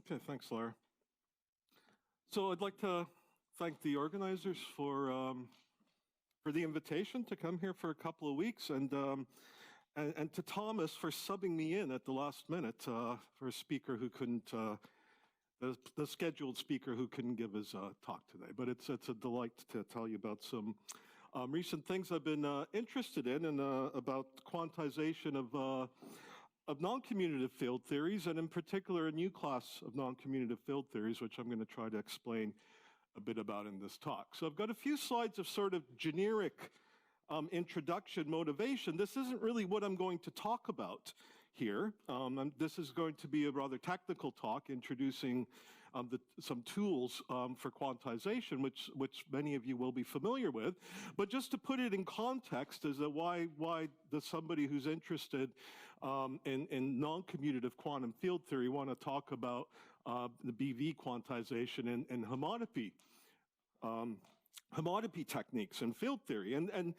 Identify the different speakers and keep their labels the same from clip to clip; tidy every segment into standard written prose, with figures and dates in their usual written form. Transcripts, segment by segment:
Speaker 1: Okay, thanks, Laura. So I'd like to thank the organizers for the invitation to come here for a couple of weeks, and to Thomas for subbing me in at the last minute for a speaker who couldn't, the scheduled speaker who couldn't give his talk today. But it's a delight to tell you about some recent things I've been interested in, and about quantization of non-commutative field theories, and in particular a new class of non-commutative field theories, which I'm going to try to explain a bit about in this talk. So I've got a few slides of sort of generic introduction motivation. This isn't really what I'm going to talk about here. This is going to be a rather technical talk introducing some tools for quantization, which many of you will be familiar with. But just to put it in context, is that why does somebody who's interested in non-commutative quantum field theory want to talk about the Bv quantization and homotopy? Homotopy techniques in field theory, and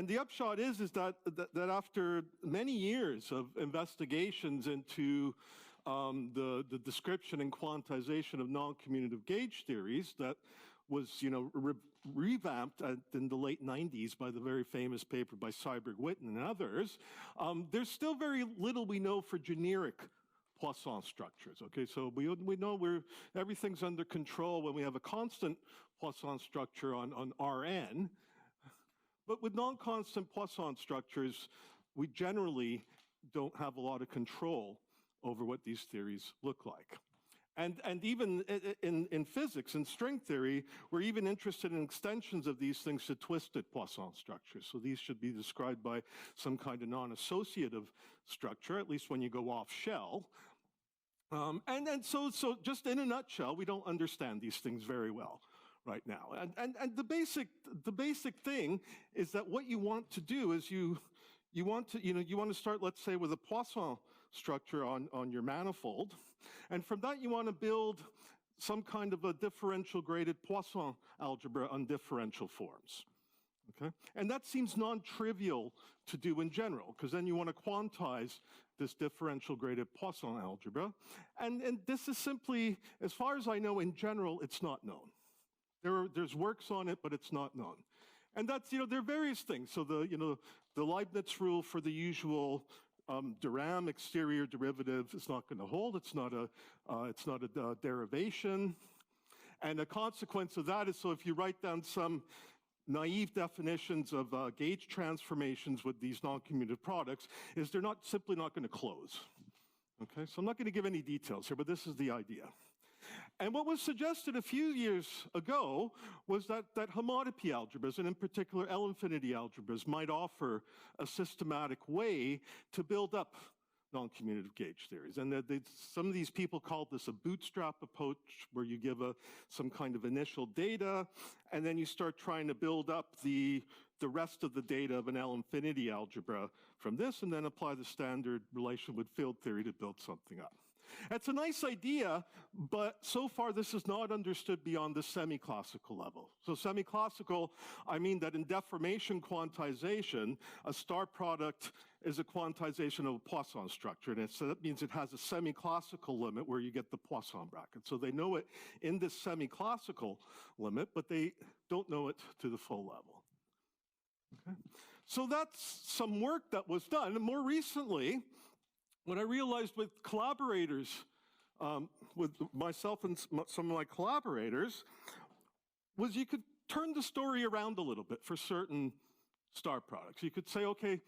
Speaker 1: the upshot is that after many years of investigations into the description and quantization of non-commutative gauge theories, that was revamped in the late 90s by the very famous paper by Cyberg, Witten, and others. There's still very little we know for generic Poisson structures. Okay, so we know everything's under control when we have a constant Poisson structure on Rn, but with non-constant Poisson structures, we generally don't have a lot of control over what these theories look like. And even in physics and string theory, we're even interested in extensions of these things to twisted Poisson structures. So these should be described by some kind of non-associative structure, at least when you go off shell. So just in a nutshell, we don't understand these things very well right now. And the basic thing is that what you want to do is you want to start, let's say, with a Poisson structure on your manifold, and from that you want to build some kind of a differential graded Poisson algebra on differential forms. Okay? And that seems non-trivial to do in general, because then you want to quantize this differential graded Poisson algebra. And this is simply, as far as I know, in general, it's not known. There's works on it, but it's not known. And that's, there are various things. So the Leibniz rule for the usual Durham exterior derivative is not going to hold. It's not a derivation. And a consequence of that is, so if you write down some naive definitions of gauge transformations with these non-commutative products, is they're simply not going to close. Okay, so I'm not going to give any details here, but this is the idea. And what was suggested a few years ago was that homotopy algebras, and in particular L-infinity algebras, might offer a systematic way to build up non-commutative gauge theories. And some of these people called this a bootstrap approach, where you give some kind of initial data, and then you start trying to build up the rest of the data of an L-infinity algebra from this, and then apply the standard relation with field theory to build something up. It's a nice idea, but so far this is not understood beyond the semi-classical level. So semi-classical, I mean that in deformation quantization, a star product is a quantization of a Poisson structure, and so that means it has a semi-classical limit where you get the Poisson bracket. So they know it in this semi-classical limit, but they don't know it to the full level. Okay. So that's some work that was done. And more recently, what I realized with collaborators, with myself and some of my collaborators, was you could turn the story around a little bit for certain star products. You could say, okay,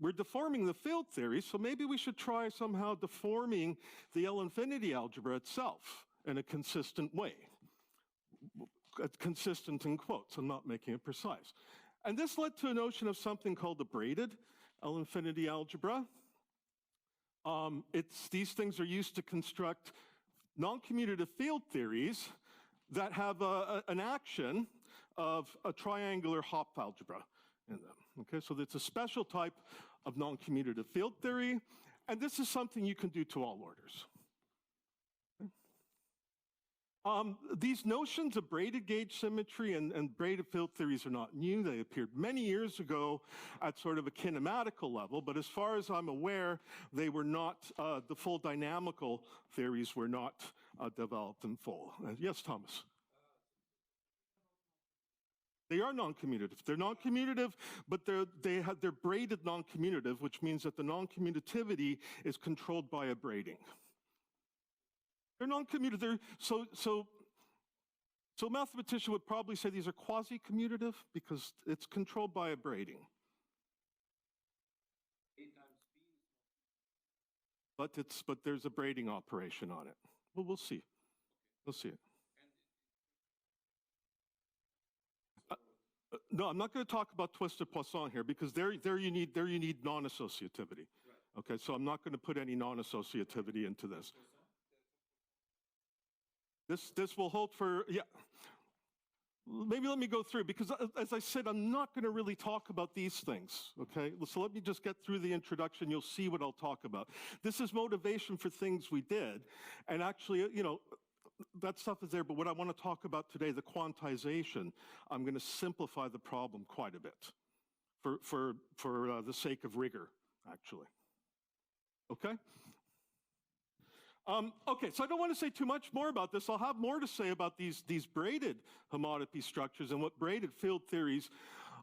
Speaker 1: we're deforming the field theory, so maybe we should try somehow deforming the L-infinity algebra itself in a consistent way. Consistent in quotes, I'm not making it precise. And this led to a notion of something called the braided L-infinity algebra. These things are used to construct non-commutative field theories that have an action of a triangular Hopf algebra in them. Okay, so it's a special type of non-commutative field theory, and this is something you can do to all orders. Okay. These notions of braided gauge symmetry and braided field theories are not new. They appeared many years ago at sort of a kinematical level, but as far as I'm aware, they were not, the full dynamical theories were not developed in full. Yes, Thomas? They are noncommutative. They're noncommutative, but they're braided noncommutative, which means that the noncommutativity is controlled by a braiding. They're noncommutative. So a mathematician would probably say these are quasi-commutative because it's controlled by a braiding. But there's a braiding operation on it. Well, we'll see. We'll see it. No, I'm not going to talk about twisted Poisson here because there you need non-associativity. Right. Okay, so I'm not going to put any non-associativity into this. This will hold for, yeah. Maybe let me go through, because as I said, I'm not going to really talk about these things, okay? So let me just get through the introduction. You'll see what I'll talk about. This is motivation for things we did. And actually, you know, that stuff is there, but what I want to talk about today, the quantization, I'm going to simplify the problem quite a bit for the sake of rigor, actually. Okay? Okay, so I don't want to say too much more about this. I'll have more to say about these braided homotopy structures and what braided field theories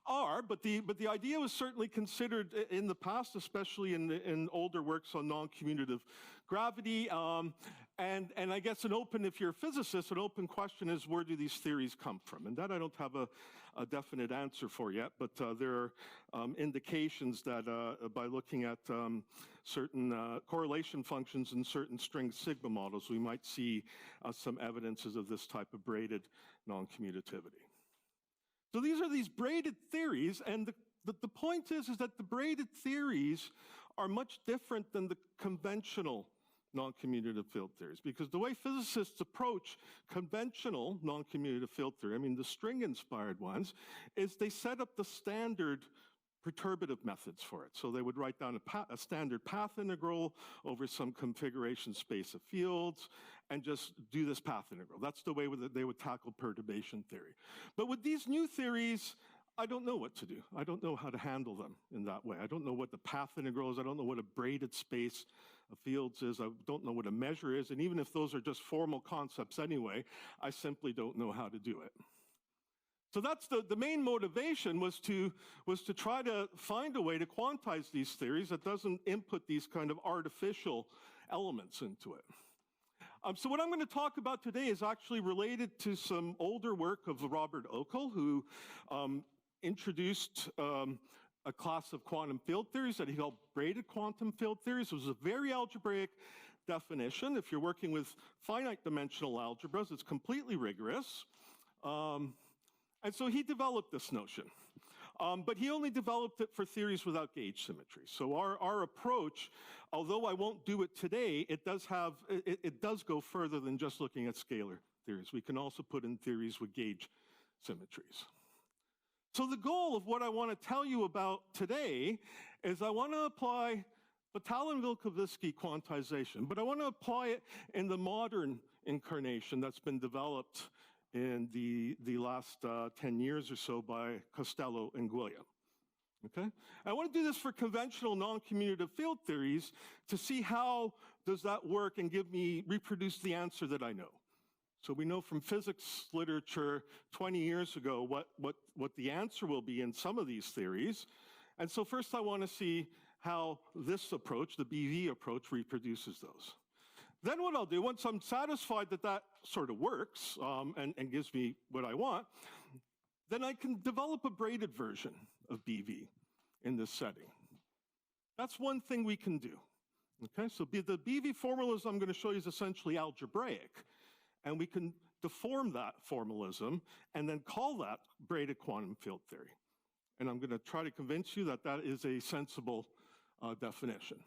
Speaker 1: are, but the idea was certainly considered in the past, especially in older works on non-commutative gravity. And I guess if you're a physicist, an open question is, where do these theories come from? And that I don't have a definite answer for yet, but there are indications that by looking at certain correlation functions in certain string sigma models, we might see some evidences of this type of braided non-commutativity. So these are these braided theories, and the point is that the braided theories are much different than the conventional non-commutative field theories, because the way physicists approach conventional non-commutative field theory, I mean the string-inspired ones, is they set up the standard perturbative methods for it. So they would write down a standard path integral over some configuration space of fields and just do this path integral. That's the way that they would tackle perturbation theory. But with these new theories, I don't know what to do. I don't know how to handle them in that way. I don't know what the path integral is. I don't know what a braided space of fields is. I don't know what a measure is. And even if those are just formal concepts anyway, I simply don't know how to do it. So that's the main motivation was to try to find a way to quantize these theories that doesn't input these kind of artificial elements into it. So what I'm going to talk about today is actually related to some older work of Robert Ockel, who introduced a class of quantum field theories that he called braided quantum field theories. It was a very algebraic definition. If you're working with finite-dimensional algebras, it's completely rigorous. And so he developed this notion. But he only developed it for theories without gauge symmetry. So our approach, although I won't do it today, it does go further than just looking at scalar theories. We can also put in theories with gauge symmetries. So the goal of what I want to tell you about today is I want to apply Batalin-Vilkovisky quantization, but I want to apply it in the modern incarnation that's been developed in the last 10 years or so by Costello and Gwilliam. Okay? I want to do this for conventional non-commutative field theories to see how does that work and reproduce the answer that I know. So we know from physics literature 20 years ago what the answer will be in some of these theories. And so first I want to see how this approach, the Bv approach, reproduces those. Then what I'll do, once I'm satisfied that that sort of works and gives me what I want, then I can develop a braided version of Bv in this setting. That's one thing we can do. Okay, so the Bv formalism I'm going to show you is essentially algebraic. And we can deform that formalism and then call that braided quantum field theory. And I'm going to try to convince you that that is a sensible definition.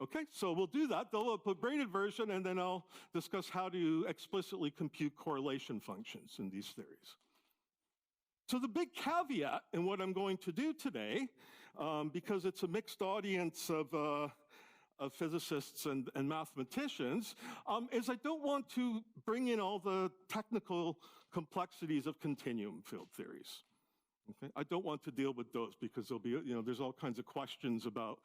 Speaker 1: Okay, so we'll do that. They'll put braided version, and then I'll discuss how to explicitly compute correlation functions in these theories. So the big caveat in what I'm going to do today, because it's a mixed audience of physicists and mathematicians, is I don't want to bring in all the technical complexities of continuum field theories. Okay? I don't want to deal with those because there'll be, there's all kinds of questions about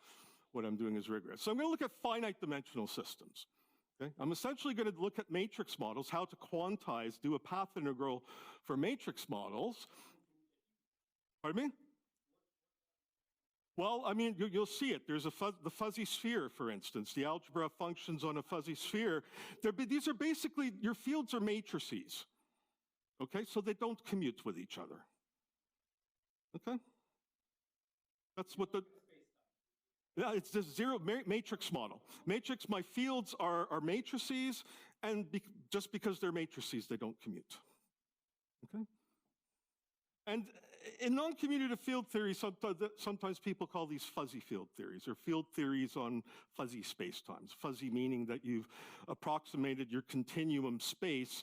Speaker 1: what I'm doing is rigorous. So I'm going to look at finite dimensional systems. Okay? I'm essentially going to look at matrix models, how to quantize, do a path integral for matrix models. Pardon me? Well, I mean, you'll see it. There's the fuzzy sphere, for instance, the algebra functions on a fuzzy sphere. These are basically, your fields are matrices. Okay, so they don't commute with each other. Okay? That's what yeah, it's this zero matrix model. Matrix, my fields are matrices, and just because they're matrices, they don't commute. Okay? And in non-commutative field theory, sometimes people call these fuzzy field theories, or field theories on fuzzy spacetimes. Fuzzy meaning that you've approximated your continuum space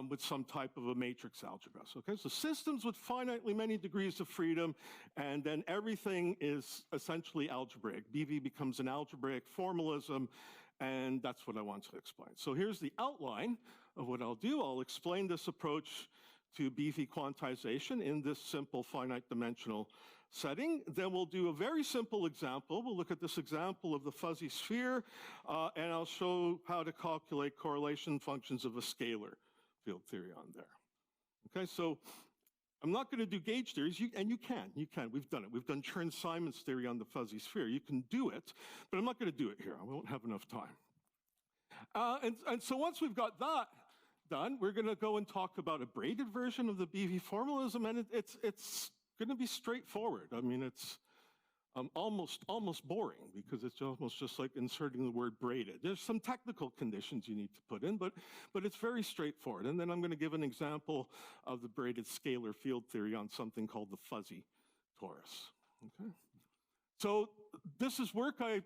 Speaker 1: with some type of a matrix algebra. Okay, so systems with finitely many degrees of freedom, and then everything is essentially algebraic. BV becomes an algebraic formalism, and that's what I want to explain. So here's the outline of what I'll do. I'll explain this approach to Bv quantization in this simple finite dimensional setting. Then we'll do a very simple example. We'll look at this example of the fuzzy sphere, and I'll show how to calculate correlation functions of a scalar field theory on there. Okay, so I'm not going to do gauge theories, and you can. We've done it. We've done Chern-Simons theory on the fuzzy sphere. You can do it, but I'm not going to do it here. I won't have enough time. And so once we've got that done, we're going to go and talk about a braided version of the Bv formalism, and it's going to be straightforward. I mean, it's almost boring because it's almost just like inserting the word braided. There's some technical conditions you need to put in, but it's very straightforward. And then I'm going to give an example of the braided scalar field theory on something called the Fuzzy Taurus. Okay. So this is work I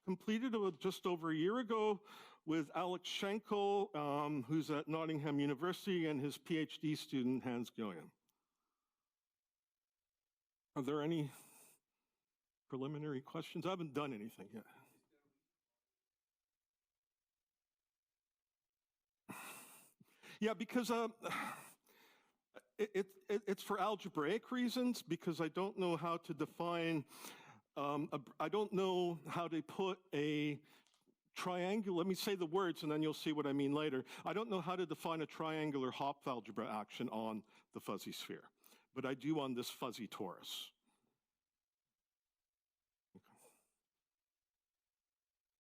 Speaker 1: completed just over a year ago with Alex Schenkel, who's at Nottingham University, and his PhD student, Hans Gwilliam. Are there any preliminary questions? I haven't done anything yet. Yeah, because it's for algebraic reasons, because I don't know how to define, I don't know how to put a triangular, let me say the words and then you'll see what I mean later. I don't know how to define a triangular Hopf algebra action on the fuzzy sphere, but I do on this fuzzy torus.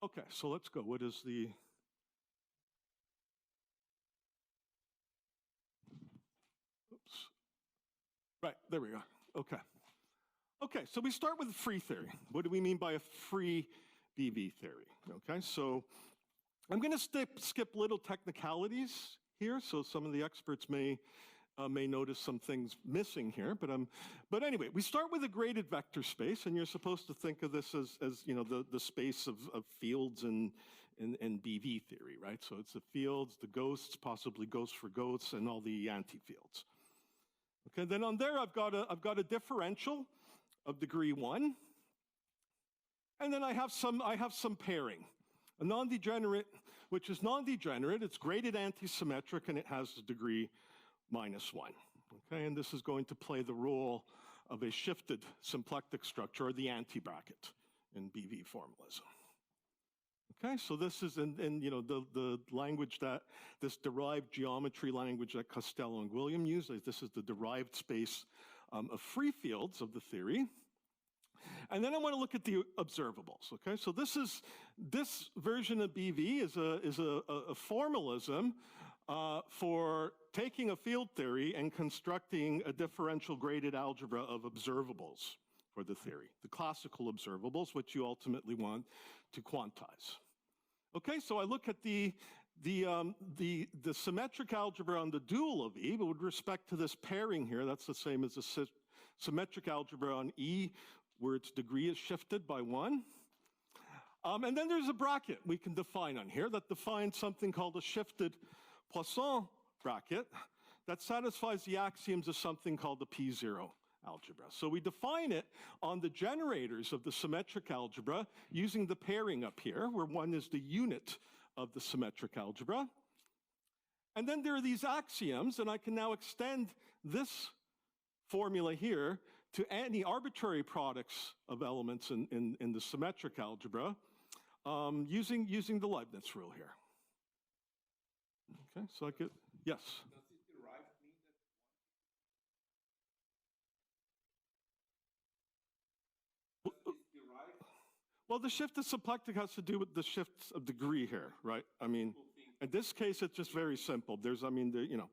Speaker 1: Okay, so let's go. What is the... Oops. Right, there we go. Okay. Okay, so we start with free theory. What do we mean by a free Bv theory? Okay, so I'm going to skip little technicalities here, so some of the experts may notice some things missing here, but anyway, we start with a graded vector space, and you're supposed to think of this as you know, the space of fields in Bv theory, right? So it's the fields, the ghosts, possibly ghosts for ghosts, and all the anti-fields. Okay, then on there I've got a differential of degree 1, and then I have some pairing. A non-degenerate, which is non-degenerate, it's graded anti-symmetric, and it has the degree -1. Okay, and this is going to play the role of a shifted symplectic structure, or the anti-bracket in Bv formalism. Okay, so this is in you know, the language that, this derived geometry language that Costello and Gwilliam used. This is the derived space of free fields of the theory. And then I want to look at the observables. Okay, so this version of Bv is a formalism for taking a field theory and constructing a differential graded algebra of observables for the theory, the classical observables, which you ultimately want to quantize. Okay, so I look at the symmetric algebra on the dual of E, but with respect to this pairing here, that's the same as the symmetric algebra on E, where its degree is shifted by 1. And then there's a bracket we can define on here that defines something called a shifted Poisson bracket that satisfies the axioms of something called the P0 algebra. So we define it on the generators of the symmetric algebra using the pairing up here, where 1 is the unit of the symmetric algebra. And then there are these axioms, and I can now extend this formula here to any arbitrary products of elements in the symmetric algebra using the Leibniz rule here. Okay, so I get, yes?
Speaker 2: Does it derived mean that one is derived?
Speaker 1: Well, the shift of symplectic has to do with the shifts of degree here, right? I mean, in this case, it's just very simple. There's, I mean, you know,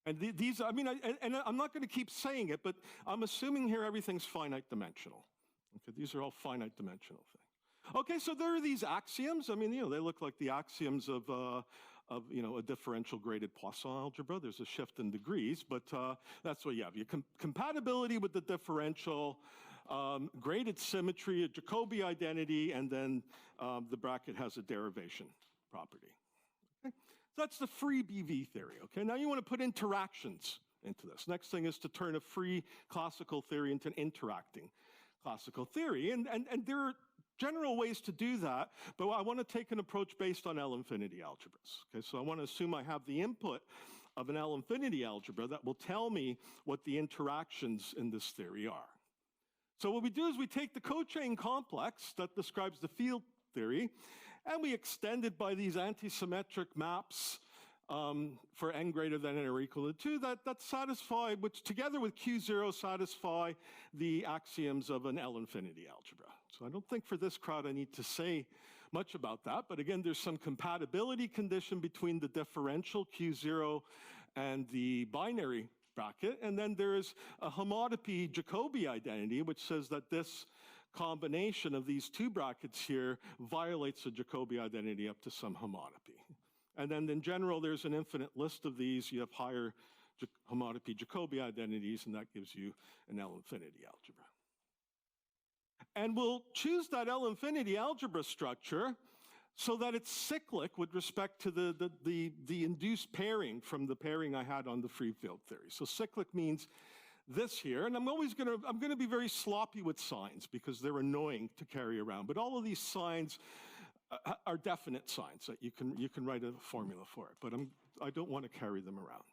Speaker 1: and these, I mean, and I'm not going to keep saying it, but I'm assuming here everything's finite dimensional. Okay, these are all finite dimensional things. Okay, so there are these axioms. I mean, you know, they look like the axioms of you know, a differential graded Poisson algebra. There's a shift in degrees, but that's what you have. You compatibility with the differential, graded symmetry, a Jacobi identity, and then the bracket has a derivation property. Okay? So that's the free Bv theory. Okay, now you want to put interactions into this. Next thing is to turn a free classical theory into an interacting classical theory, and there are general ways to do that, but I want to take an approach based on L-infinity algebras. Okay, so I want to assume I have the input of an L-infinity algebra that will tell me what the interactions in this theory are. So what we do is we take the cochain complex that describes the field theory, and we extend it by these antisymmetric maps for n greater than or equal to 2 that satisfy, which together with Q0 satisfy the axioms of an L-infinity algebra. So I don't think for this crowd I need to say much about that, but again, there's some compatibility condition between the differential Q0 and the binary bracket, and then there's a homotopy Jacobi identity, which says that this combination of these two brackets here violates the Jacobi identity up to some homotopy. And then in general, there's an infinite list of these. You have higher homotopy Jacobi identities, and that gives you an L-infinity algebra. And we'll choose that L-infinity algebra structure so that it's cyclic with respect to the induced pairing from the pairing I had on the free field theory. So cyclic means this here, and I'm going to be very sloppy with signs because they're annoying to carry around. But all of these signs are definite signs that you can write a formula for it, but I don't want to carry them around.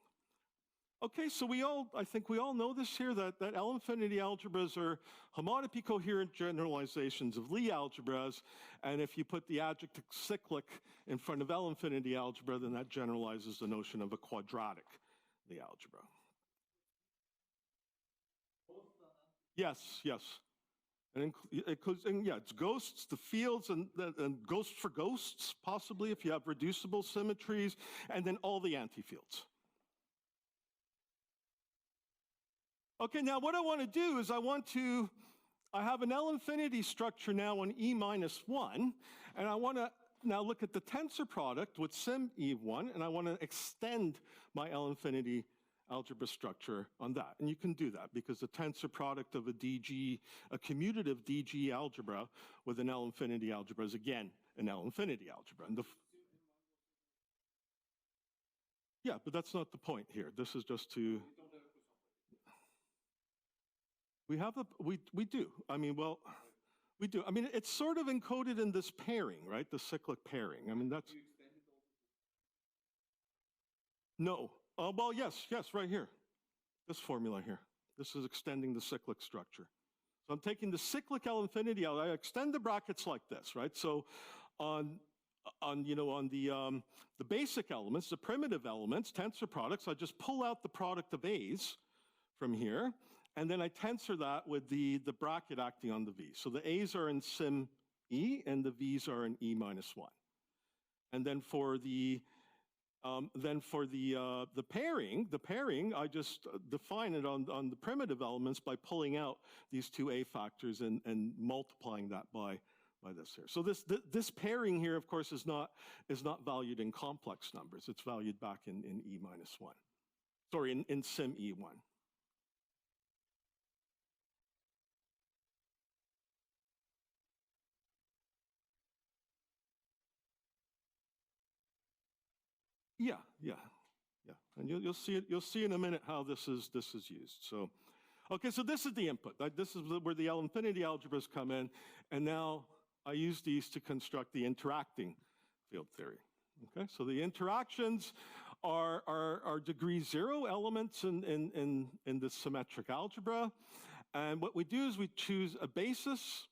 Speaker 1: Okay, so I think we all know this here, that L-infinity algebras are homotopy coherent generalizations of Lie algebras, and if you put the adjective cyclic in front of L-infinity algebra, then that generalizes the notion of a quadratic Lie algebra. Yes, yes. And yeah, it's ghosts, the fields, and ghosts for ghosts, possibly, if you have reducible symmetries, and then all the antifields. Okay, now what I want to do is I have an L-infinity structure now on E minus 1, and I want to now look at the tensor product with sim E1, and I want to extend my L-infinity algebra structure on that. And you can do that because the tensor product of a commutative DG algebra with an L-infinity algebra is again an L-infinity algebra. And yeah, but that's not the point here. This is just to... We do. I mean, well, we do. I mean, it's sort of encoded in this pairing, right? The cyclic pairing. I mean, that's... No. Well, yes, right here. This formula here. This is extending the cyclic structure. So I'm taking the cyclic L-infinity, I extend the brackets like this, right? So on the basic elements, the primitive elements, tensor products, I just pull out the product of A's from here, and then I tensor that with the bracket acting on the V. So the A's are in sim E, and the V's are in E minus 1. And then for the pairing, I just define it on the primitive elements by pulling out these two A factors and multiplying that by this here. So this pairing here, of course, is not valued in complex numbers. It's valued back in E minus 1. Sorry, in sim E1. Yeah. And you'll see in a minute how this is used. So, Okay, so this is the input. This is where the L-infinity algebras come in, and now I use these to construct the interacting field theory. Okay, so the interactions are degree 0 elements in this symmetric algebra, and what we do is we choose a basis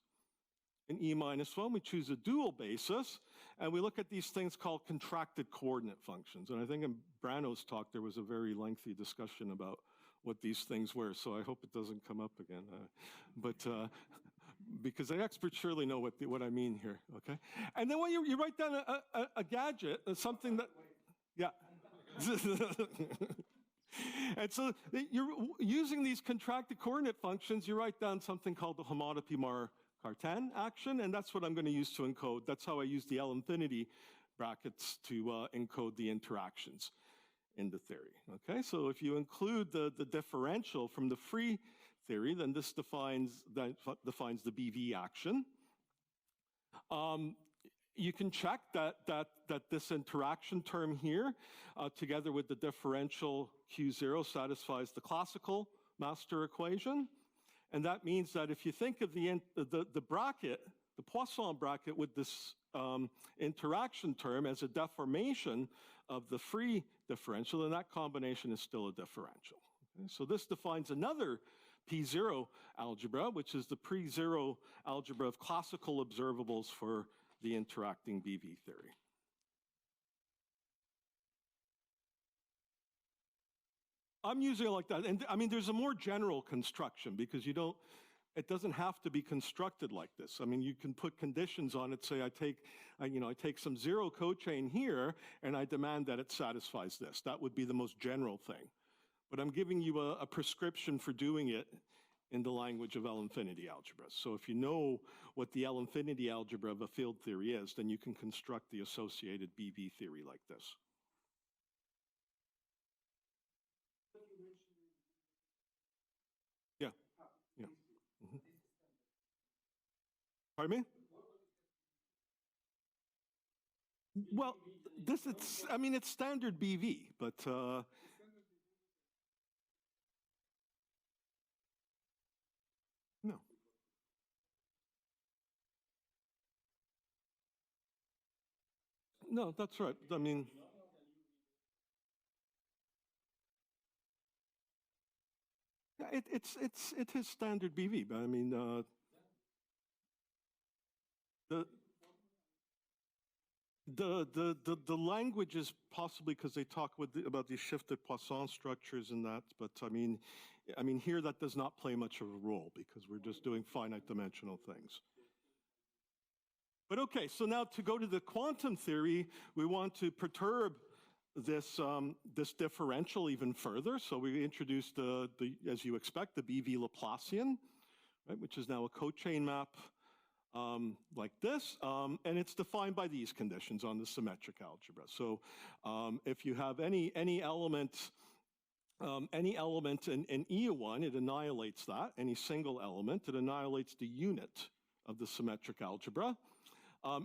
Speaker 1: in E-1, we choose a dual basis, and we look at these things called contracted coordinate functions. And I think in Brano's talk there was a very lengthy discussion about what these things were, so I hope it doesn't come up again. Because the experts surely know what I mean here, okay? And then when you write down a gadget, something that, yeah. And so you're using these contracted coordinate functions, you write down something called the homotopy Cartan action, and that's what I'm going to use to encode. That's how I use the L-infinity brackets to encode the interactions in the theory. Okay, so if you include the differential from the free theory, then this defines the Bv action. You can check that this interaction term here, together with the differential Q0, satisfies the classical master equation. And that means that if you think of the bracket, the Poisson bracket with this interaction term as a deformation of the free differential, then that combination is still a differential. Okay? So this defines another P0 algebra, which is the pre-zero algebra of classical observables for the interacting Bv theory. I'm using it like that, and I mean, there's a more general construction because it doesn't have to be constructed like this. I mean, you can put conditions on it, say I take some zero cochain here, and I demand that it satisfies this. That would be the most general thing. But I'm giving you a prescription for doing it in the language of L-infinity algebra. So if you know what the L-infinity algebra of a field theory is, then you can construct the associated Bv theory like this. Yeah, yeah. Mm-hmm. Pardon me? Well, it's standard Bv, but no. No, that's right. I mean, it is standard Bv, but I mean, the language is possibly because they talk about these shifted Poisson structures and that, but I mean here that does not play much of a role because we're just doing finite dimensional things. But okay, so now to go to the quantum theory, we want to perturb this differential even further. So we introduced as you expect, the Bv Laplacian, right, which is now a cochain map like this, and it's defined by these conditions on the symmetric algebra. So if you have any element in E1, it annihilates that. Any single element, it annihilates the unit of the symmetric algebra.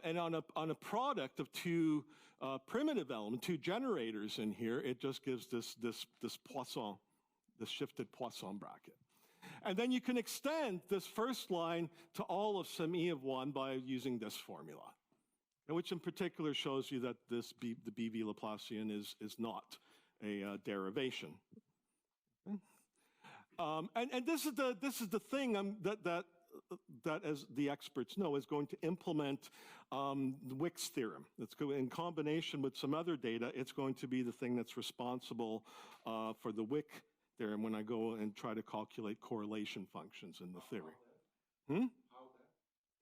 Speaker 1: And on a product of two primitive elements, two generators in here, it just gives this Poisson, this shifted Poisson bracket. And then you can extend this first line to all of some E1 by using this formula, which in particular shows you that the Bv Laplacian is not a derivation. Okay. And this is the thing that, as the experts know, is going to implement Wick's theorem. It's in combination with some other data. It's going to be the thing that's responsible for the Wick theorem when I go and try to calculate correlation functions in the theory.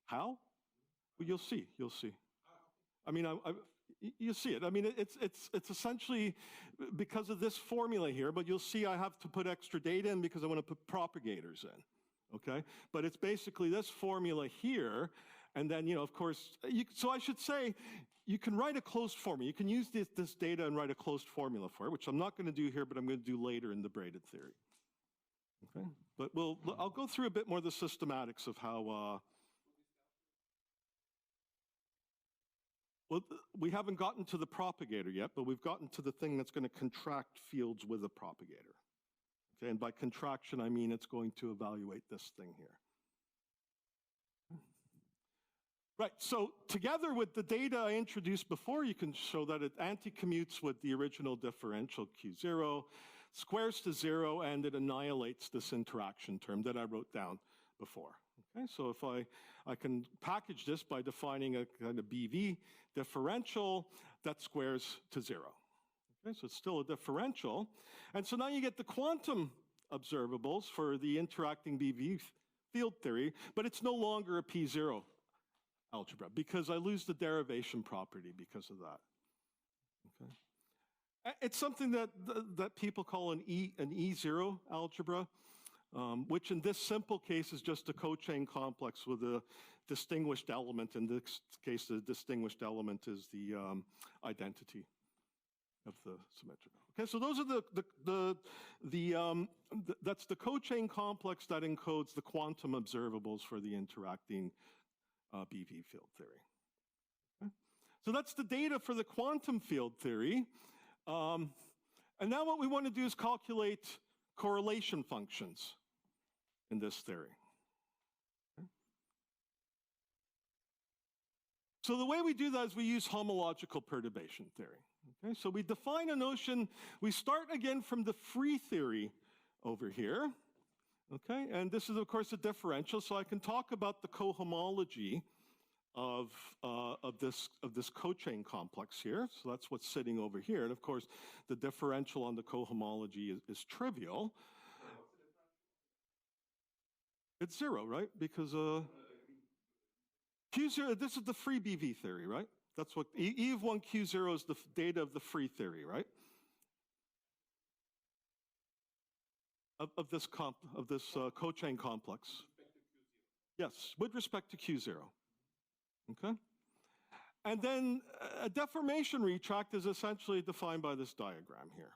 Speaker 1: How? Well, you'll see. You'll see. I mean, you see it. I mean, it's essentially because of this formula here, but you'll see I have to put extra data in because I want to put propagators in, okay? But it's basically this formula here, and then, of course, so I should say, you can write a closed formula. You can use this data and write a closed formula for it, which I'm not going to do here, but I'm going to do later in the braided theory, okay? But I'll go through a bit more the systematics of how, well, we haven't gotten to the propagator yet, but we've gotten to the thing that's going to contract fields with a propagator. Okay, and by contraction, I mean it's going to evaluate this thing here. Right, so together with the data I introduced before, you can show that it anti-commutes with the original differential Q0, squares to 0, and it annihilates this interaction term that I wrote down before. Okay, so if I can package this by defining a kind of Bv differential that squares to 0. Okay, so it's still a differential. And so now you get the quantum observables for the interacting Bv field theory, but it's no longer a P0 algebra because I lose the derivation property because of that. Okay. It's something that people call an E0 algebra, which in this simple case is just a cochain complex with a distinguished element. In this case, the distinguished element is the identity of the symmetrical. Okay, so those are that's the cochain complex that encodes the quantum observables for the interacting Bv field theory. Okay? So that's the data for the quantum field theory. And now what we want to do is calculate correlation functions in this theory. Okay? So the way we do that is we use homological perturbation theory. Okay? So we define a notion, we start again from the free theory over here. Okay, and this is of course a differential, so I can talk about the cohomology of this cochain complex here. So that's what's sitting over here, and of course the differential on the cohomology is trivial. It's 0, right? Because Q0. This is the free Bv theory, right? That's what E of 1 Q0 is the data of the free theory, right? Of this cochain complex. Yes, with respect to Q0. Okay? And then a deformation retract is essentially defined by this diagram here.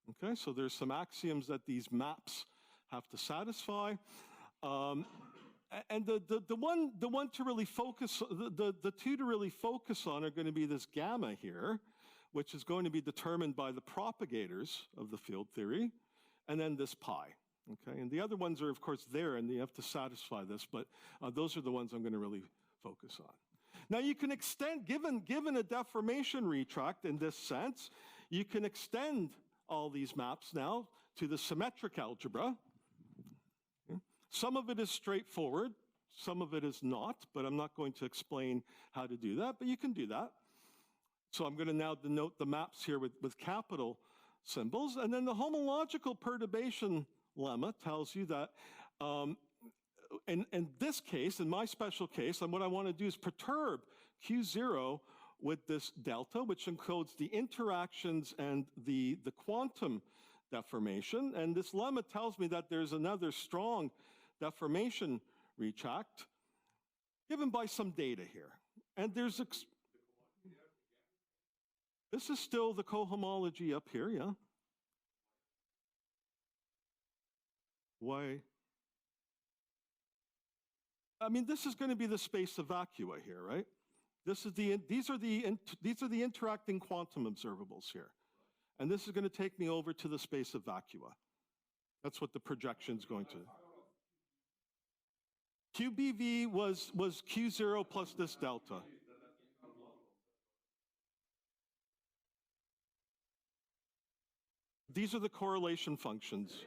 Speaker 1: Okay, so there's some axioms that these maps have to satisfy. And the one to really focus, the two to really focus on are going to be this gamma here, which is going to be determined by the propagators of the field theory, and then this pi, okay? And the other ones are, of course, there, and you have to satisfy this, but those are the ones I'm going to really focus on. Now, you can extend, given a deformation retract in this sense, you can extend all these maps now to the symmetric algebra. Okay? Some of it is straightforward, some of it is not, but I'm not going to explain how to do that, but you can do that. So I'm going to now denote the maps here with capital symbols, and then the homological perturbation lemma tells you that in this case, in my special case, and what I want to do is perturb Q0 with this delta, which encodes the interactions and the quantum deformation, and this lemma tells me that there's another strong deformation retract given by some data here. And there's this is still the cohomology up here, yeah? Why? I mean, this is going to be the space of vacua here, right? These are the interacting quantum observables here. And this is going to take me over to the space of vacua. That's what the projection's going to. QBV was Q0 plus this delta. These are the correlation functions.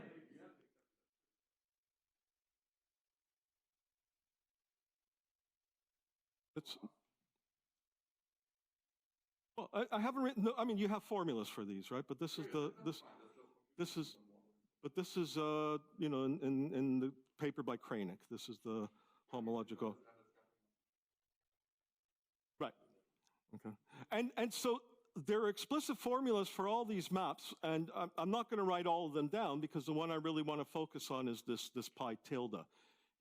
Speaker 1: Well, I haven't written. No, I mean, you have formulas for these, right? But this is you know, in the paper by Kranick. This is the homological. Right. Okay. And so there are explicit formulas for all these maps, and I'm not going to write all of them down because the one I really want to focus on is this pi tilde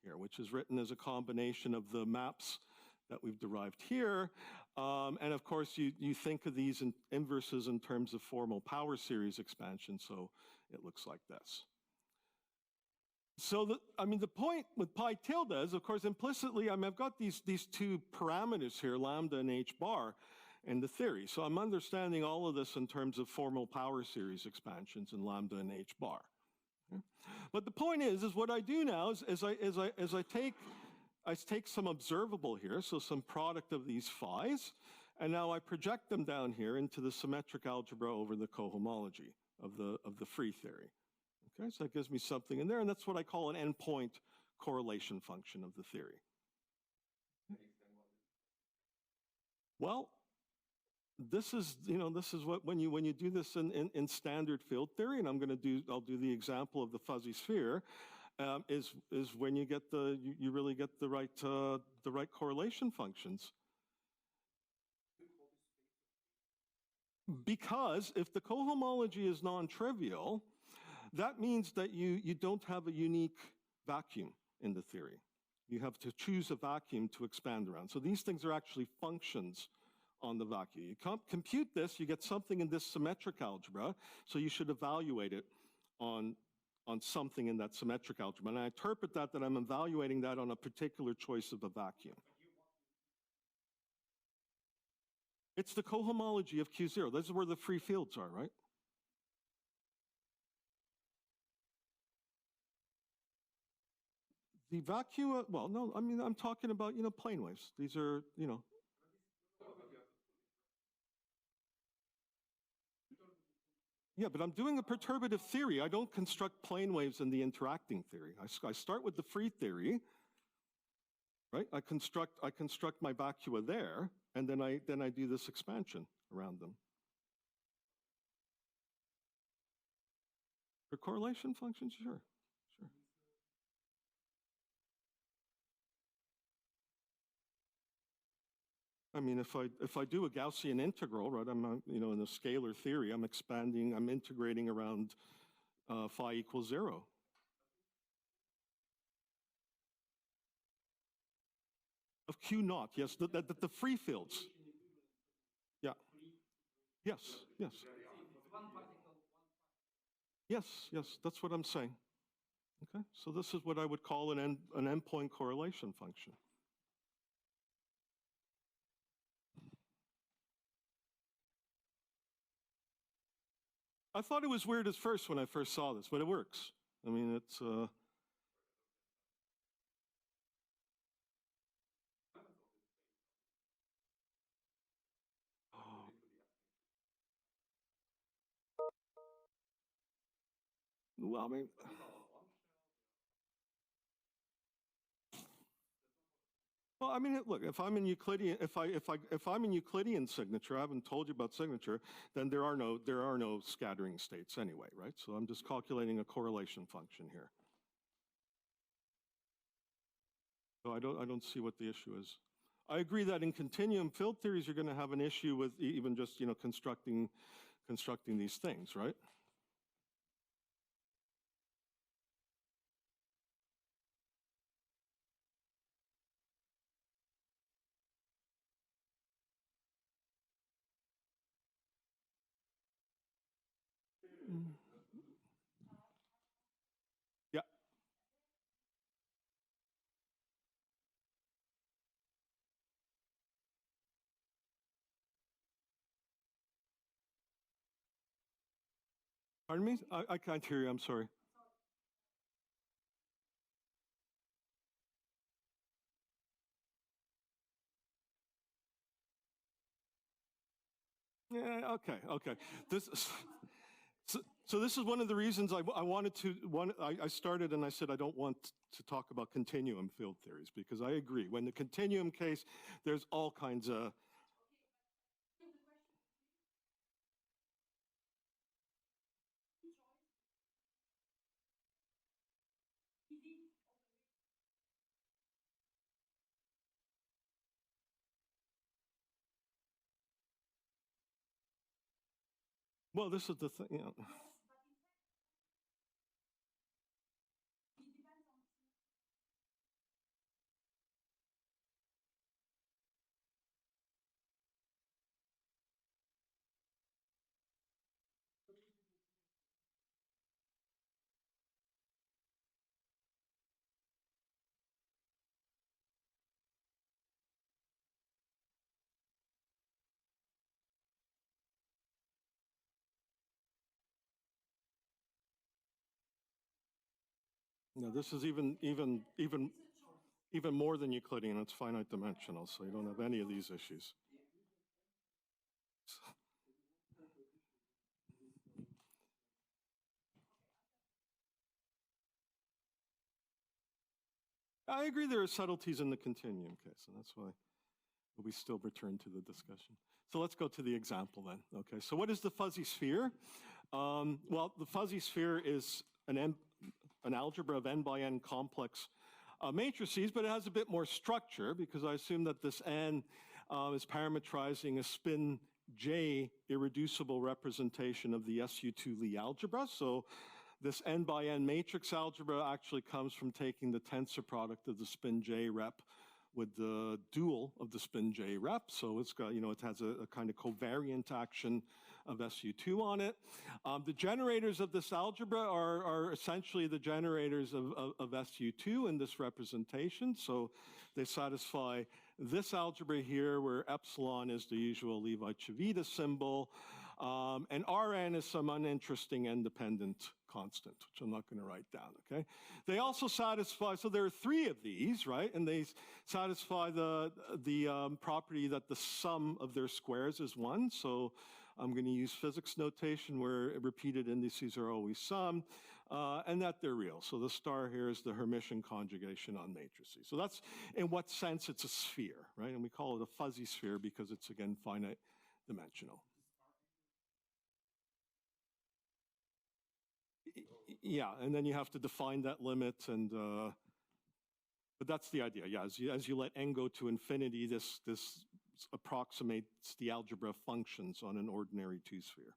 Speaker 1: here, which is written as a combination of the maps that we've derived here. And of course, you think of these inverses in terms of formal power series expansion, so it looks like this. So, the point with pi tilde is, of course, implicitly, I've got these two parameters here, lambda and h bar, in the theory. So I'm understanding all of this in terms of formal power series expansions in lambda and h bar. But the point is what I do now is I take some observable here, so some product of these phi's, and now I project them down here into the symmetric algebra over the cohomology of the free theory. Okay, so that gives me something in there, and that's what I call an endpoint correlation function of the theory. Well, this is what when you do this in standard field theory, and I'll do the example of the fuzzy sphere, is when you get you really get the right correlation functions. Because if the cohomology is non-trivial, that means that you don't have a unique vacuum in the theory. You have to choose a vacuum to expand around. So these things are actually functions on the vacuum. You compute this, you get something in this symmetric algebra, so you should evaluate it on something in that symmetric algebra. And I interpret that I'm evaluating that on a particular choice of a vacuum. It's the cohomology of Q0. This is where the free fields are, right? The vacuum, well, no, I mean, I'm talking about, plane waves. These are, Yeah, but I'm doing a perturbative theory. I don't construct plane waves in the interacting theory. I start with the free theory, right? I construct my vacua there, and then I do this expansion around them. For correlation functions, sure. I mean, if I do a Gaussian integral, right? I'm in a scalar theory. I'm integrating around phi equals 0. Of Q naught, yes, the free fields. Yeah. Yes. Yes, that's what I'm saying. Okay, so this is what I would call an endpoint correlation function. I thought it was weird at first when I first saw this, but it works. I mean, it's... Well, I mean... Well, I mean, look, if I'm in Euclidean, if I'm in Euclidean signature, I haven't told you about signature, then there are no scattering states anyway, right? So I'm just calculating a correlation function here. So I don't see what the issue is. I agree that in continuum field theories, you're going to have an issue with even just constructing these things, right? Yeah. Pardon me? I can't hear you. I'm sorry. Yeah. Okay. So this is one of the reasons I started and I said I don't want to talk about continuum field theories, because I agree. When the continuum case, there's all kinds of... Well, this is the thing, No, this is even more than Euclidean. It's finite dimensional, so you don't have any of these issues. I agree there are subtleties in the continuum case, and that's why we still return to the discussion. So let's go to the example then. Okay, so what is the fuzzy sphere? Well, the fuzzy sphere is an algebra of n by n complex matrices, but it has a bit more structure because I assume that this n is parametrizing a spin J irreducible representation of the SU2 Lie algebra. So this n by n matrix algebra actually comes from taking the tensor product of the spin J rep with the dual of the spin J rep. So it's got, it has a kind of covariant action of SU2 on it. The generators of this algebra are essentially the generators of SU2 in this representation. So they satisfy this algebra here where epsilon is the usual Levi-Civita symbol. And Rn is some uninteresting independent constant, which I'm not going to write down, okay? They also satisfy, so there are three of these, right? And they satisfy the property that the sum of their squares is 1. So I'm going to use physics notation where repeated indices are always summed, and that they're real. So the star here is the Hermitian conjugation on matrices. So that's in what sense it's a sphere, right? And we call it a fuzzy sphere because it's, again, finite dimensional. Yeah, and then you have to define that limit, and but that's the idea. Yeah, as you let n go to infinity, this approximates the algebra of functions on an ordinary two-sphere.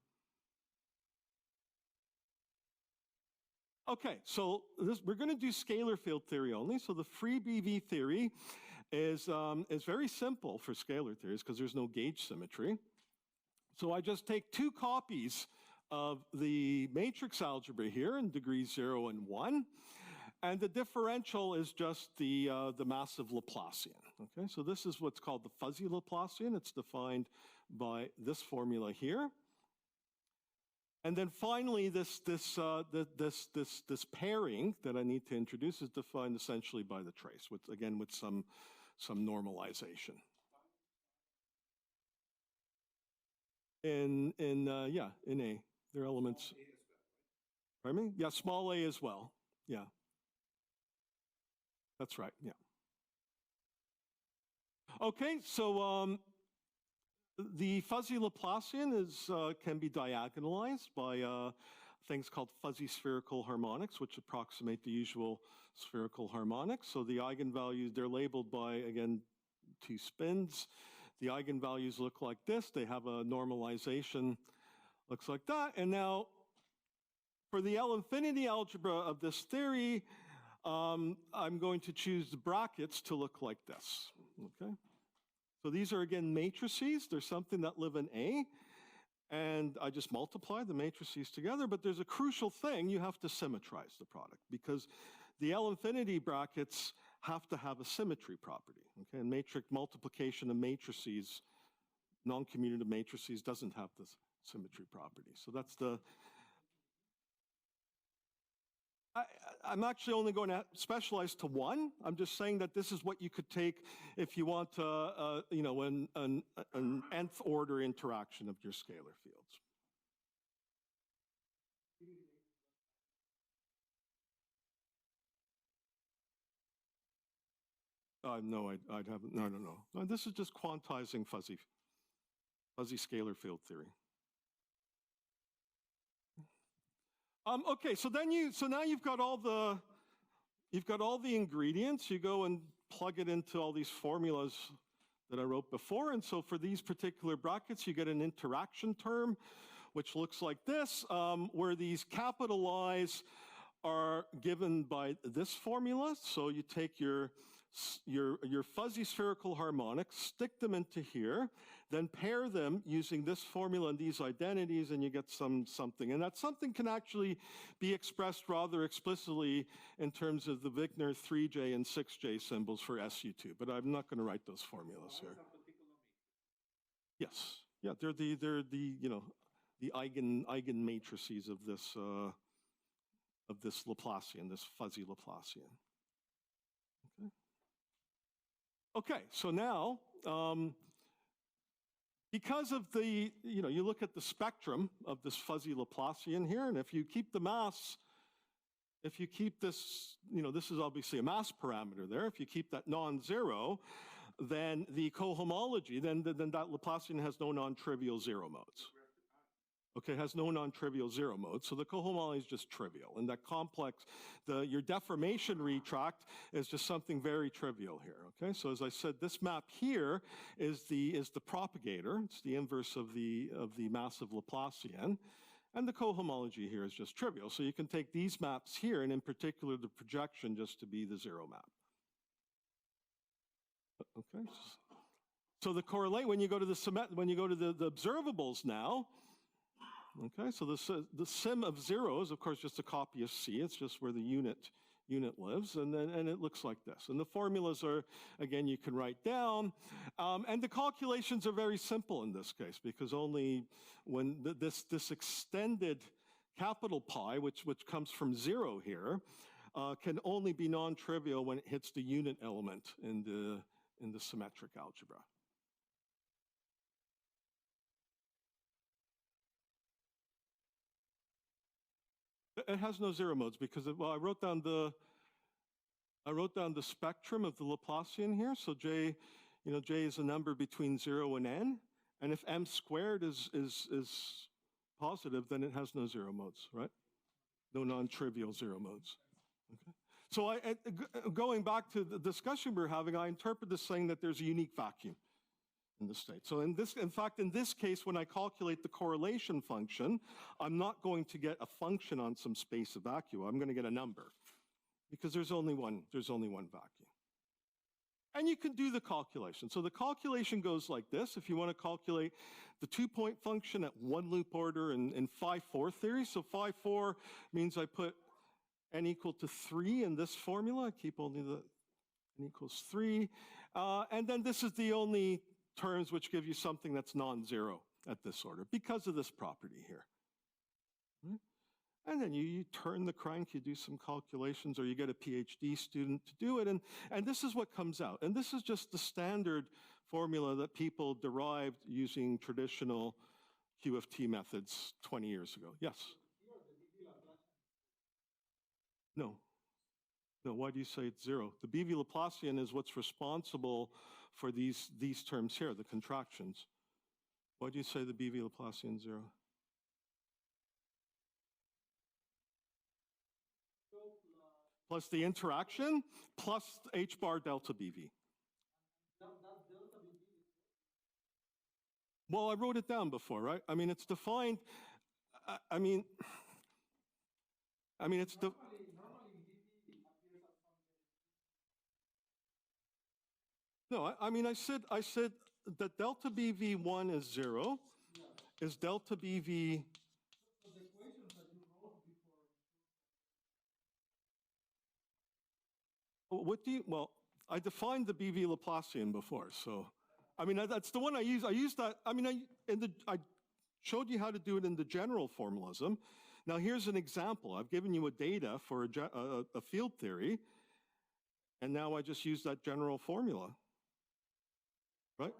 Speaker 1: Okay, so we're going to do scalar field theory only. So the free Bv theory is very simple for scalar theories because there's no gauge symmetry. So I just take two copies of the matrix algebra here in degrees 0 and 1, and the differential is just the massive Laplacian. Okay, so this is what's called the fuzzy Laplacian. It's defined by this formula here, and then finally this pairing that I need to introduce is defined essentially by the trace, with some normalization. In A. There are elements. Pardon me? Yeah, small a as well. Yeah. That's right, yeah. Okay, so the fuzzy Laplacian can be diagonalized by things called fuzzy spherical harmonics, which approximate the usual spherical harmonics. So the eigenvalues, they're labeled by, again, two spins. The eigenvalues look like this. They have a normalization, looks like that. And now, for the L-infinity algebra of this theory, I'm going to choose the brackets to look like this, okay? So these are, again, matrices. There's something that live in A, and I just multiply the matrices together, but there's a crucial thing. You have to symmetrize the product, because the L-infinity brackets have to have a symmetry property, okay? And matrix multiplication of matrices, noncommutative matrices, doesn't have this symmetry property. So that's the... I'm actually only going to specialize to one. I'm just saying that this is what you could take if you want an nth order interaction of your scalar fields. No, I'd haven't. No. This is just quantizing fuzzy scalar field theory. Okay, so now you've got all the ingredients. You go and plug it into all these formulas that I wrote before, and so for these particular brackets, you get an interaction term, which looks like this, where these capital I's are given by this formula. So you take your fuzzy spherical harmonics, stick them into here, then pair them using this formula and these identities, and you get something. And that something can actually be expressed rather explicitly in terms of the Wigner 3J and 6J symbols for SU2, but I'm not going to write those formulas here. Yes, yeah, they're the eigen matrices of this this Laplacian, this fuzzy Laplacian. Okay, okay, so now, because of the, you look at the spectrum of this fuzzy Laplacian here, and if you keep the mass, if you keep this, this is obviously a mass parameter there, if you keep that non-zero, then the cohomology, then that Laplacian has no non-trivial zero modes. Okay, it has no non-trivial zero modes, so the cohomology is just trivial. And that complex, your deformation retract is just something very trivial here, okay? So as I said, this map here is the propagator. It's the inverse of the massive Laplacian. And the cohomology here is just trivial. So you can take these maps here, and in particular the projection, just to be the zero map. Okay, so the correlate, when you go to the observables now, okay, so the sim of zero is, of course, just a copy of C. It's just where the unit lives, and it looks like this. And the formulas are, again, you can write down. And the calculations are very simple in this case, because only when this extended capital pi, which comes from zero here, can only be non-trivial when it hits the unit element in the symmetric algebra. It has no zero modes because, well, I wrote down the spectrum of the Laplacian here. So J, J is a number between 0 and n, and if m squared is positive, then it has no zero modes, right? No non-trivial zero modes. Okay. So going back to the discussion we're having, I interpret this saying that there's a unique vacuum in the state. So in fact, in this case, when I calculate the correlation function, I'm not going to get a function on some space of vacuum. I'm going to get a number because there's only one vacuum. And you can do the calculation. So the calculation goes like this. If you want to calculate the two-point function at one loop order in 5-4 theory. So 5-4 means I put n equal to 3 in this formula. I keep only the n equals 3. And then this is the only terms which give you something that's non-zero at this order because of this property here. Right? And then you turn the crank, you do some calculations, or you get a PhD student to do it, and this is what comes out. And this is just the standard formula that people derived using traditional QFT methods 20 years ago. Yes? No. No, why do you say it's zero? The Bv Laplacian is what's responsible for these terms here, the contractions. Why do you say the Bv Laplacian zero? Plus the interaction, plus h bar delta Bv. Well, I wrote it down before, right? I mean, it's defined, I mean, it's the... No, I mean, I said that delta BV1 is 0, is delta BV... So the equations that you wrote before... What do you, well, I defined the Bv Laplacian before, so, I mean, that's the one I use. I used that, I mean, I showed you how to do it in the general formalism. Now here's an example. I've given you a data for a field theory, and now I just use that general formula. Right?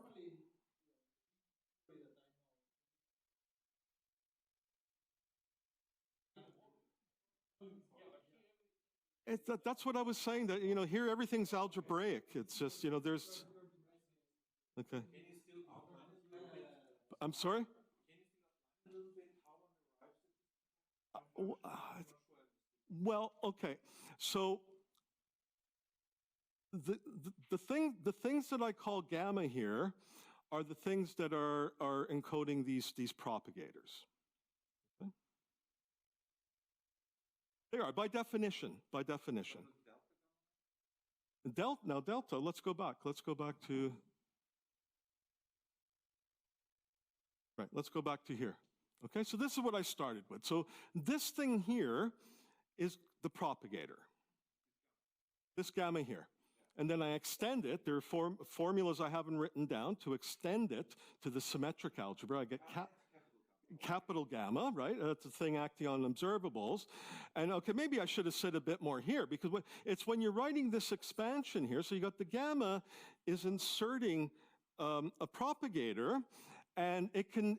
Speaker 1: That's what I was saying, that, here everything's algebraic. It's just, there's... Okay. I'm sorry? Well, okay. So the things that I call gamma here are the things that are encoding these propagators. Okay? They are, by definition, Now delta, let's go back to, right, let's go back to here. Okay, so this is what I started with. So this thing here is the propagator, this gamma here. And then I extend it. There are formulas I haven't written down to extend it to the symmetric algebra. I get capital gamma, right? That's a thing acting on observables. And okay, maybe I should have said a bit more here, because it's when you're writing this expansion here, so you got the gamma is inserting a propagator, and it can,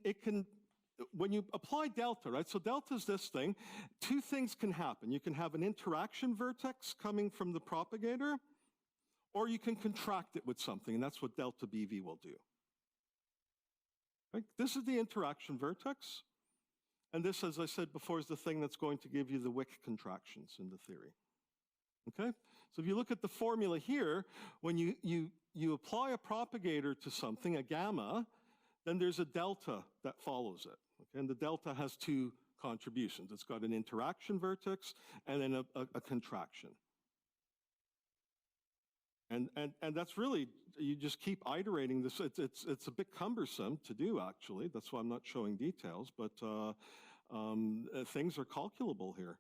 Speaker 1: when you apply delta, right? So delta is this thing. Two things can happen. You can have an interaction vertex coming from the propagator, or you can contract it with something, and that's what delta BV will do. Right? This is the interaction vertex, and this, as I said before, is the thing that's going to give you the Wick contractions in the theory. Okay? So if you look at the formula here, when you apply a propagator to something, a gamma, then there's a delta that follows it. Okay? And the delta has two contributions. It's got an interaction vertex and then a contraction. And that's really, you just keep iterating this. It's a bit cumbersome to do, actually. That's why I'm not showing details, but things are calculable here.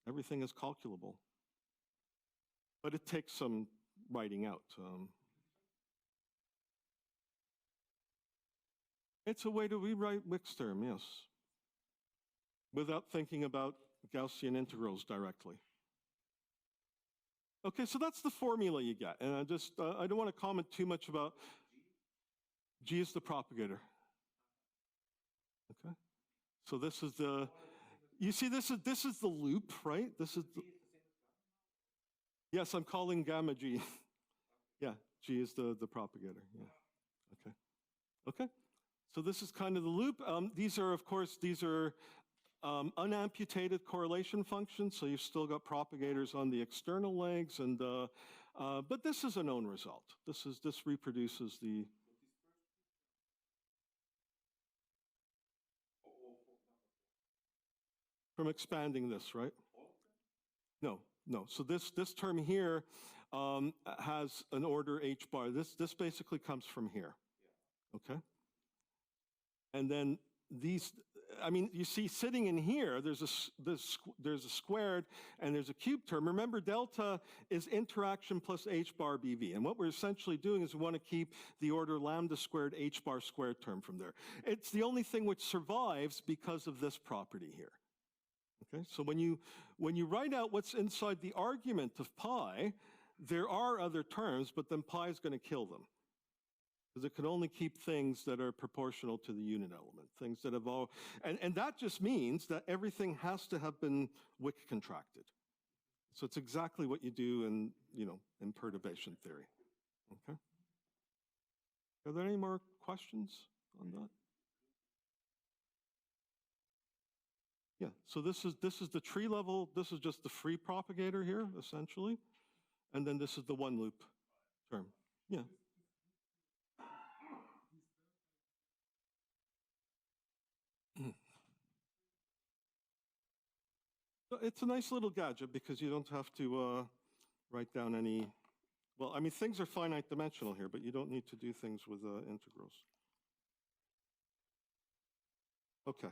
Speaker 1: Everything is calculable. But it takes some writing out. It's a way to rewrite Wick's term, yes, without thinking about Gaussian integrals directly. Okay, so that's the formula you get, and I don't want to comment too much about. G is the propagator. Okay, so this is the. You see, this is the loop, right? This is. Yes, I'm calling gamma G. Yeah, G is the propagator. Yeah. Okay. Okay. So this is kind of the loop. These are, of course, unamputated correlation functions, so you've still got propagators on the external legs, and but this is a known result. This reproduces the. From expanding this, right? No. So this term here has an order h bar. This basically comes from here. Okay. And then these, I mean, you see sitting in here, there's a squared and there's a cube term. Remember, delta is interaction plus h bar BV. And what we're essentially doing is we want to keep the order lambda squared h bar squared term from there. It's the only thing which survives because of this property here. Okay, so when you write out what's inside the argument of pi, there are other terms, but then pi is going to kill them. Because it can only keep things that are proportional to the unit element, things that have all, and that just means that everything has to have been Wick contracted. So it's exactly what you do in perturbation theory. Okay. Are there any more questions on that? Yeah. So this is the tree level. This is just the free propagator here, essentially, and then this is the one loop term. Yeah. It's a nice little gadget because you don't have to write down any, well, I mean, things are finite dimensional here, but you don't need to do things with integrals. Okay.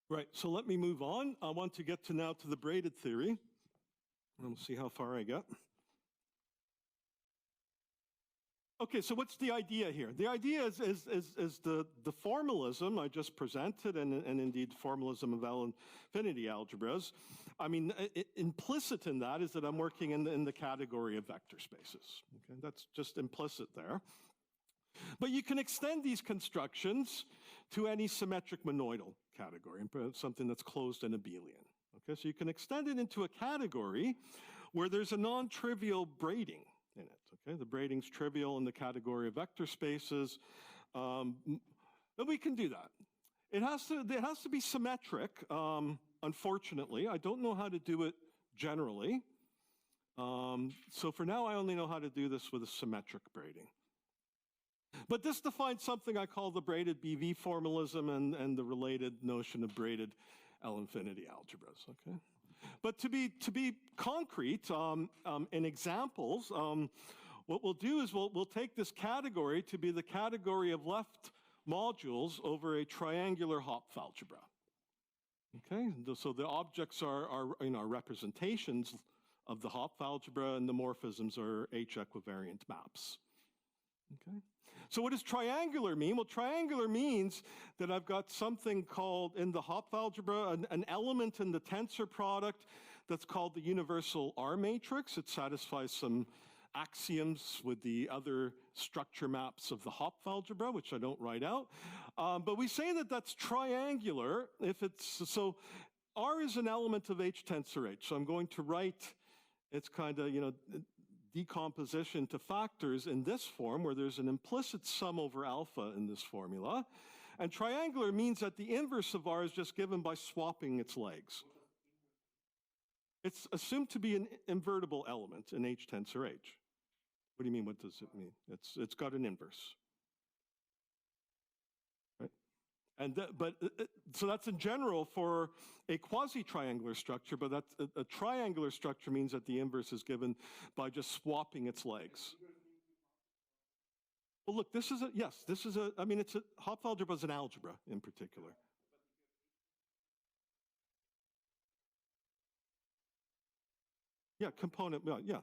Speaker 1: Right, so let me move on. I want to get now to the braided theory. We'll see how far I get. Okay, so what's the idea here? The idea is the formalism I just presented, and indeed formalism of L-infinity algebras. I mean, implicit in that is that I'm working in the category of vector spaces. Okay, that's just implicit there. But you can extend these constructions to any symmetric monoidal category, something that's closed and abelian. Okay, so you can extend it into a category where there's a non-trivial braiding in it. Okay, the braiding's trivial in the category of vector spaces, but we can do that. It has to be symmetric. Unfortunately, I don't know how to do it generally. So for now, I only know how to do this with a symmetric braiding. But this defines something I call the braided BV formalism and the related notion of braided L-infinity algebras. Okay. But to be concrete in examples, what we'll do is we'll take this category to be the category of left modules over a triangular Hopf algebra. Okay, so the objects are representations of the Hopf algebra, and the morphisms are H equivariant maps. Okay. So what does triangular mean? Well, triangular means that I've got something called, in the Hopf algebra, an element in the tensor product that's called the universal R matrix. It satisfies some axioms with the other structure maps of the Hopf algebra, which I don't write out. But we say that that's triangular if it's, so R is an element of H tensor H. So I'm going to write its kind of, decomposition to factors in this form, where there's an implicit sum over alpha in this formula. And triangular means that the inverse of R is just given by swapping its legs. It's assumed to be an invertible element in H tensor H. What do you mean, what does it mean? It's got an inverse. Right? And so that's in general for a quasi-triangular structure, but that's a triangular structure means that the inverse is given by just swapping its legs. Well, look, this is Hopf algebra is an algebra in particular. Yeah, component, yeah.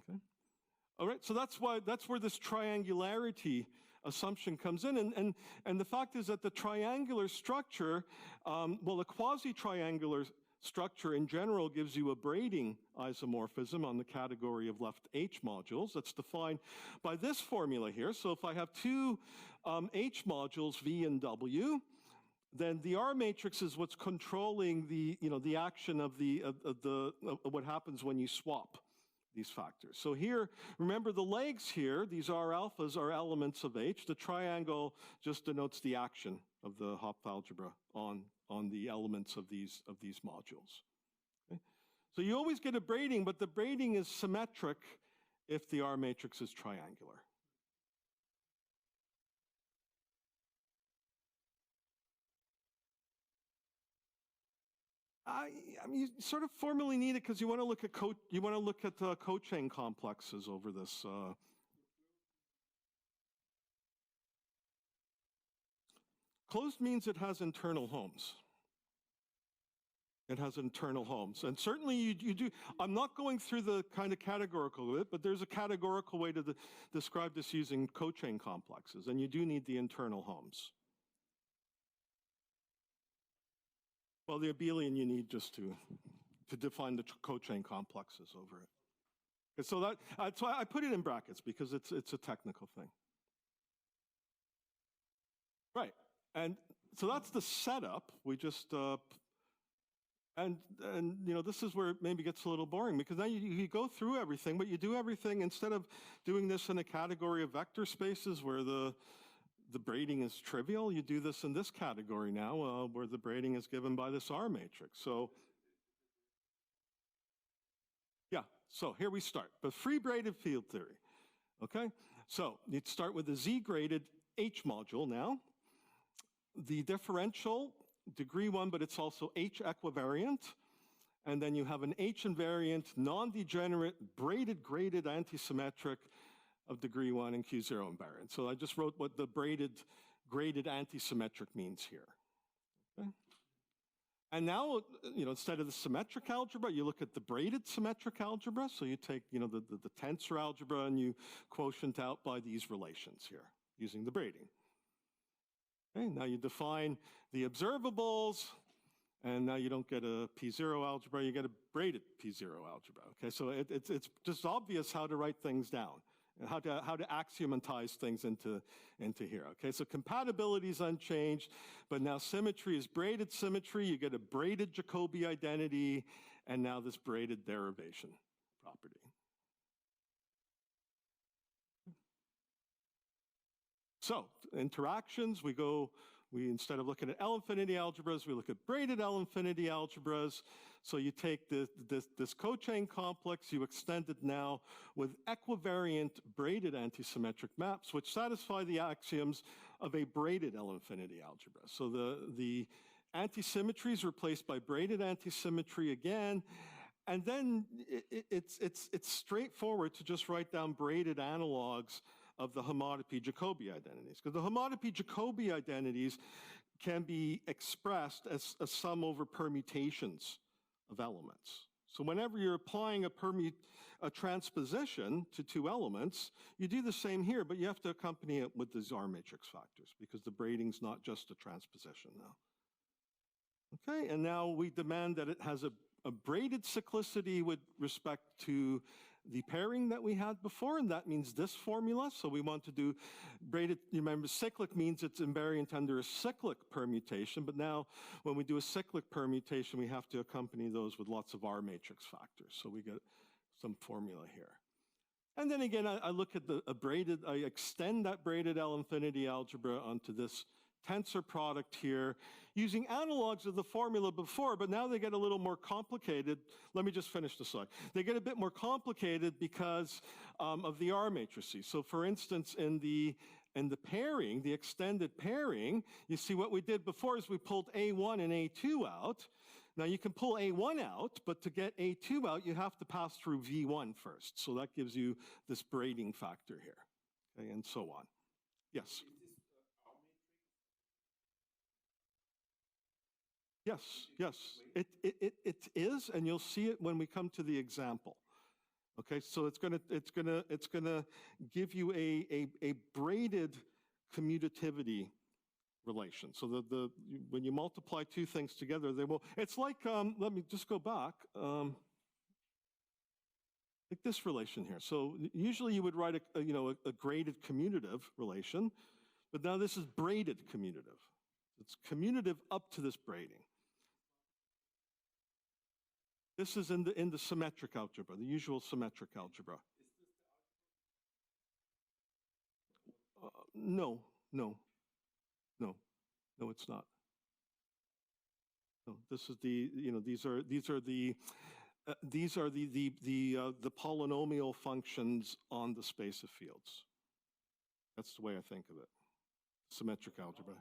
Speaker 1: Okay. All right, so that's where this triangularity assumption comes in, and the fact is that the triangular structure, a quasi-triangular structure in general gives you a braiding isomorphism on the category of left H modules. That's defined by this formula here. So if I have two H modules, V and W, then the R matrix is what's controlling the action of what happens when you swap these factors. So here, remember the legs here, these R alphas are elements of H. The triangle just denotes the action of the Hopf algebra on the elements of these modules. Okay? So you always get a braiding, but the braiding is symmetric if the R matrix is triangular. You sort of formally need it because you want to look at cochain complexes over this. Closed means it has internal homes. It has internal homes, and certainly you do. I'm not going through the kind of categorical of it, but there's a categorical way to describe this using cochain complexes, and you do need the internal homes. Well, the abelian you need just to define the cochain complexes over it. And so so I put it in brackets because it's a technical thing. Right, and so that's the setup. We just, this is where it maybe gets a little boring because now you go through everything, but you do everything instead of doing this in a category of vector spaces where the braiding is trivial. You do this in this category now, where the braiding is given by this R matrix. So, yeah, so here we start. But free braided field theory, okay? So you'd start with the Z-graded H module now. The differential, degree 1, but it's also H equivariant. And then you have an H invariant, non-degenerate, braided graded antisymmetric of degree 1 and Q0 invariant. So I just wrote what the braided graded antisymmetric means here. Okay? And now, instead of the symmetric algebra, you look at the braided symmetric algebra. So you take, the tensor algebra and you quotient out by these relations here using the braiding. Okay, now you define the observables, and now you don't get a P0 algebra, you get a braided P0 algebra. Okay, so it's just obvious how to write things down. How to axiomatize things into here. Okay, so compatibility is unchanged, but now symmetry is braided symmetry. You get a braided Jacobi identity, and now this braided derivation property. So interactions, we instead of looking at L-infinity algebras, we look at braided L-infinity algebras. So you take this cochain complex, you extend it now with equivariant braided antisymmetric maps, which satisfy the axioms of a braided L-infinity algebra. So the antisymmetry is replaced by braided antisymmetry again, and then it's straightforward to just write down braided analogs of the homotopy Jacobi identities. Because the homotopy Jacobi identities can be expressed as a sum over permutations of elements. So whenever you're applying a transposition to two elements, you do the same here, but you have to accompany it with these R matrix factors because the braiding's not just a transposition now. Okay, and now we demand that it has a braided cyclicity with respect to the pairing that we had before, and that means this formula. So we want to do braided, you remember cyclic means it's invariant under a cyclic permutation, but now when we do a cyclic permutation, we have to accompany those with lots of R matrix factors. So we get some formula here. And then again, I look at I extend that braided L infinity algebra onto this tensor product here using analogs of the formula before, but now they get a little more complicated. Let me just finish the slide. They get a bit more complicated because of the R matrices. So for instance, in the pairing, the extended pairing, you see what we did before is we pulled A1 and A2 out. Now you can pull A1 out, but to get A2 out, you have to pass through V1 first. So that gives you this braiding factor here, okay, and so on. Yes? Yes, yes, it is, and you'll see it when we come to the example. Okay, so it's gonna give you a braided commutativity relation. So when you multiply two things together, they will. It's like let me just go back. Like this relation here. So usually you would write a graded commutative relation, but now this is braided commutative. It's commutative up to this braiding. This is in the symmetric algebra, the usual symmetric algebra. No, it's not. No, this is these are the polynomial functions on the space of fields. That's the way I think of it. Symmetric algebra.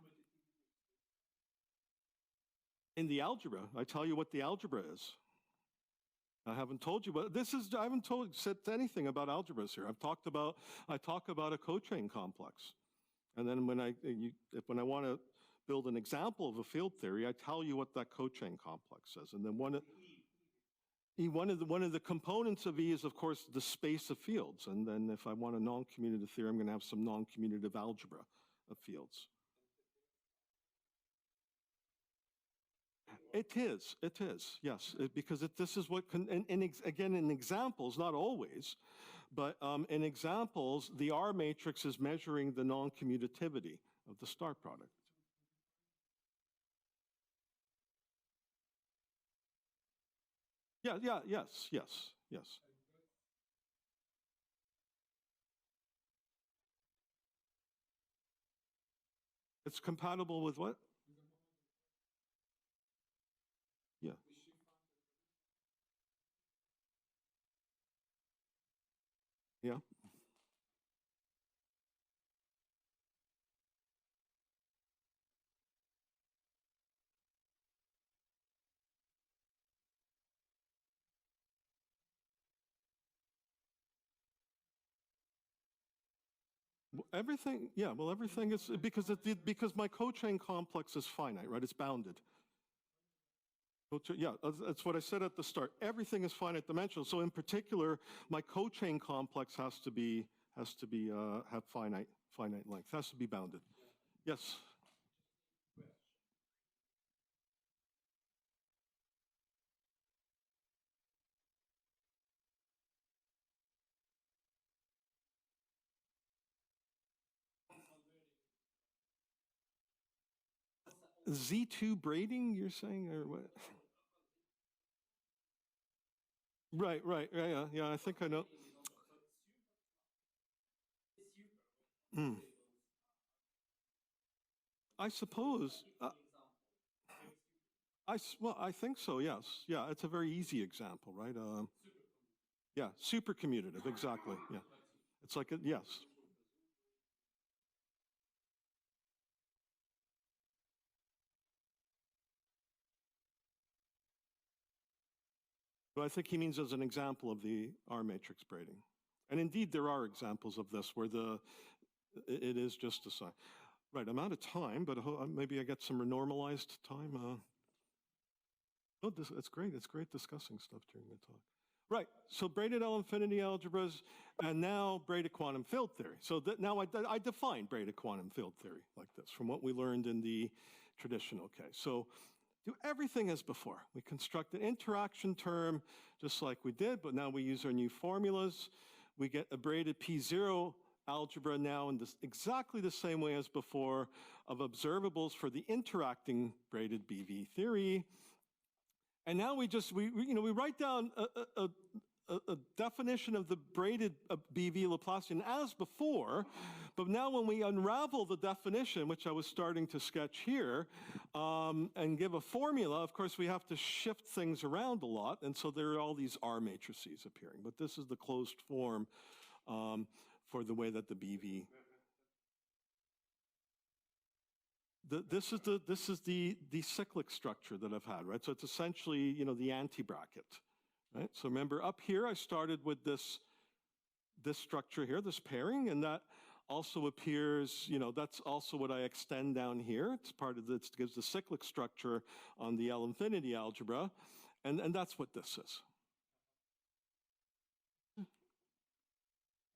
Speaker 1: In the algebra, I tell you what the algebra is. I haven't told you, but I haven't said anything about algebras here. I talk about a cochain complex. And then when I want to build an example of a field theory, I tell you what that cochain complex is. And then one of the components of E is, of course, the space of fields. And then if I want a non-commutative theory, I'm going to have some non-commutative algebra of fields. It is, yes, because this is what, again, in examples, not always, but in examples, the R matrix is measuring the non-commutativity of the star product. Yes. It's compatible with what? Yeah. Yeah. Everything, yeah, well, everything is, because my cochain complex is finite, right? It's bounded. Yeah, that's what I said at the start. Everything is finite dimensional. So in particular, my cochain complex has to have finite length. Has to be bounded. Yes. Z2 braiding, you're saying, or what? Right, yeah, I think I know. I suppose, well, I think so, yes. Yeah, it's a very easy example, right? Yeah, supercommutative, exactly, yeah. It's like, yes. But I think he means as an example of the R matrix braiding. And indeed, there are examples of this where it is just a sign. Right, I'm out of time, but maybe I get some normalized time. That's great. It's great discussing stuff during the talk. Right, so braided L-infinity algebras, and now braided quantum field theory. So now I define braided quantum field theory like this from what we learned in the traditional case. So do everything as before. We construct an interaction term just like we did, but now we use our new formulas. We get a braided P0 algebra now in exactly the same way as before of observables for the interacting braided BV theory. And now we write down a definition of the braided Bv Laplacian as before, but now when we unravel the definition, which I was starting to sketch here, and give a formula, of course we have to shift things around a lot, and so there are all these R matrices appearing. But this is the closed form for the way that the BV. This is the cyclic structure that I've had, right? So it's essentially, the anti-bracket, right? So remember up here, I started with this structure here, this pairing, and that also appears, that's also what I extend down here. It's part of this, gives the cyclic structure on the L-infinity algebra, and that's what this is.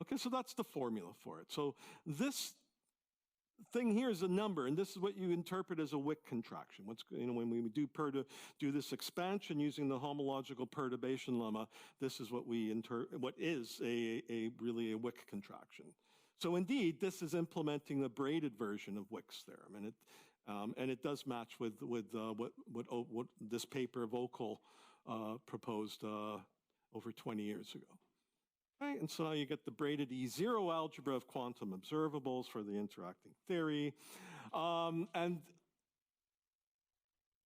Speaker 1: Okay, so that's the formula for it. So this thing here is a number, and this is what you interpret as a Wick contraction. When we do this expansion using the homological perturbation lemma, this is what what is really a Wick contraction. So indeed, this is implementing the braided version of Wick's theorem, and it does match with what this paper of Ockel proposed over 20 years ago. Okay, and so now you get the braided E0 algebra of quantum observables for the interacting theory. And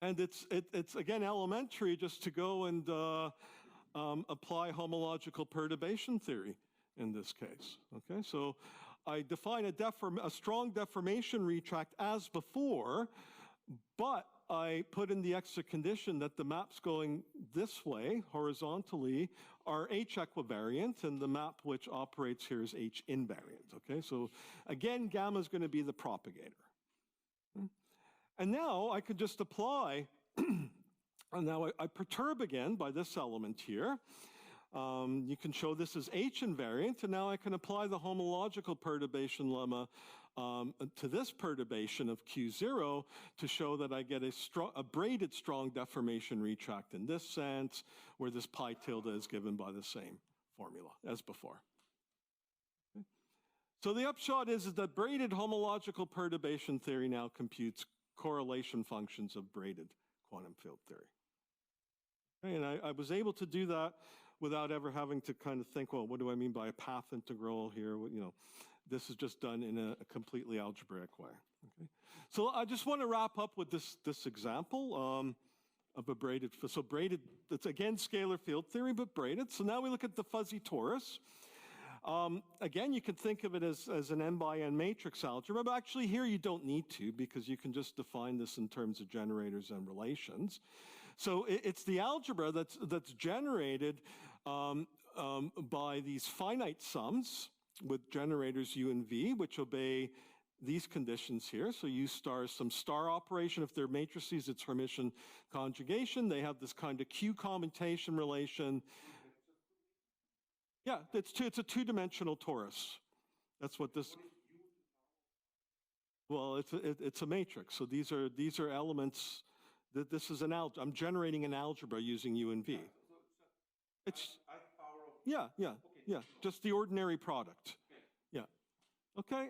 Speaker 1: it's again elementary just to go and apply homological perturbation theory in this case. Okay, so I define a strong deformation retract as before, but I put in the extra condition that the maps going this way, horizontally, are H equivariant, and the map which operates here is H invariant, okay? So again, gamma is going to be the propagator. And now I could just apply, and now I perturb again by this element here. You can show this as H invariant, and now I can apply the homological perturbation lemma to this perturbation of Q0 to show that I get a braided strong deformation retract in this sense, where this pi tilde is given by the same formula as before. Okay. So the upshot is that braided homological perturbation theory now computes correlation functions of braided quantum field theory. Okay, and I was able to do that without ever having to kind of think, well, what do I mean by a path integral here? This is just done in a completely algebraic way. Okay? So I just want to wrap up with this example of a braided. So braided, it's again scalar field theory, but braided. So now we look at the Fuzzy Taurus. Again, you could think of it as an n by n matrix algebra, but actually here you don't need to, because you can just define this in terms of generators and relations. So it's the algebra that's generated by these finite sums with generators U and V, which obey these conditions here. So U star is some star operation. If they're matrices, it's Hermitian conjugation. They have this kind of Q commutation relation. Yeah, it's a two-dimensional torus. That's what this. Well, it's a matrix. So these are elements. This is I'm generating an algebra using U and V. It's yeah. Just the ordinary product. Yeah. Okay.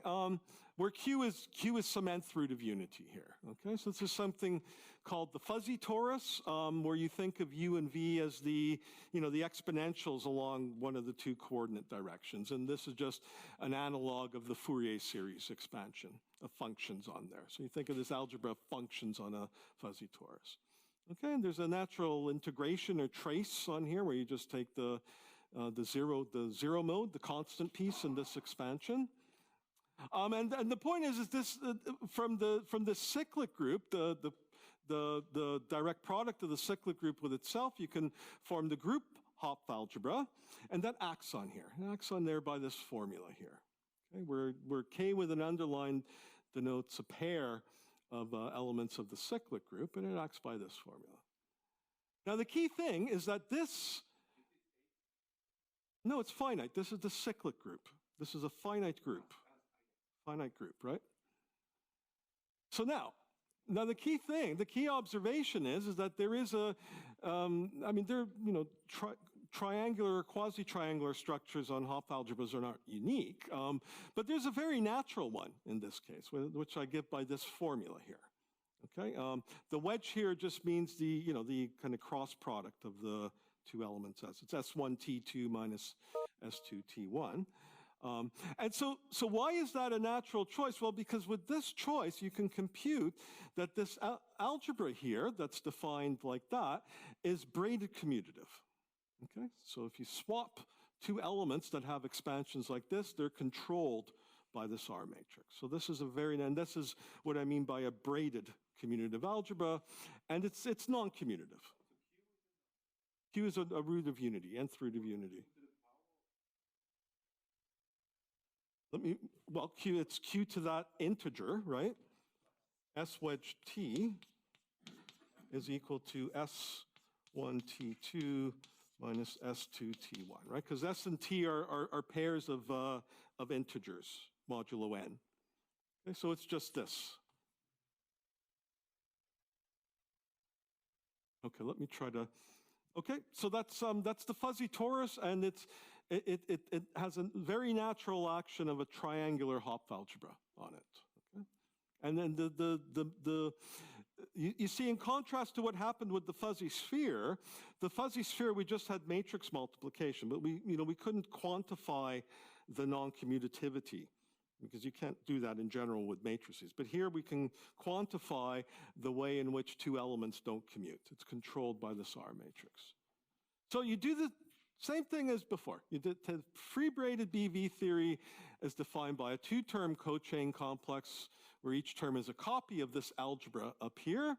Speaker 1: Where Q is some nth root of unity here. Okay. So this is something called the Fuzzy Taurus, where you think of U and V as the exponentials along one of the two coordinate directions, and this is just an analog of the Fourier series expansion of functions on there. So you think of this algebra of functions on a Fuzzy Taurus. Okay. And there's a natural integration or trace on here where you just take the zero mode, the constant piece in this expansion. And the point is this from the cyclic group, the direct product of the cyclic group with itself, you can form the group Hopf algebra, and that acts on here. It acts on there by this formula here. Okay, where K with an underlined denotes a pair of elements of the cyclic group, and it acts by this formula. Now, the key thing is that this, no, it's finite. This is the cyclic group. This is a finite group. Finite group, right? So now the key thing, the key observation is that there is a, I mean, there, you know, triangular, quasi-triangular structures on Hopf algebras are not unique, but there's a very natural one in this case, which I give by this formula here. Okay, the wedge here just means the, you know, the kind of cross product of the two elements S. It's S1T2 minus S2T1. And so why is that a natural choice? Well, because with this choice, you can compute that this algebra here that's defined like that is braided commutative. Okay, so if you swap two elements that have expansions like this, they're controlled by this R matrix. So this is a very, and this is what I mean by a braided commutative algebra, and it's non-commutative. Q is a root of unity, nth root of unity. Well, Q, it's Q to that integer, right? S wedge T is equal to S1T2 minus S2T1, right? Because S and T are pairs of integers, modulo n. Okay, so it's just this. Okay, let me try to, okay, so that's the Fuzzy Taurus, and it has a very natural action of a triangular Hopf algebra on it. Okay? And then you see, in contrast to what happened with the fuzzy sphere we just had matrix multiplication, but we couldn't quantify the non-commutativity because you can't do that in general with matrices. But here we can quantify the way in which two elements don't commute. It's controlled by this R matrix. So you do the same thing as before. You did free braided Bv theory is defined by a two-term cochain complex where each term is a copy of this algebra up here.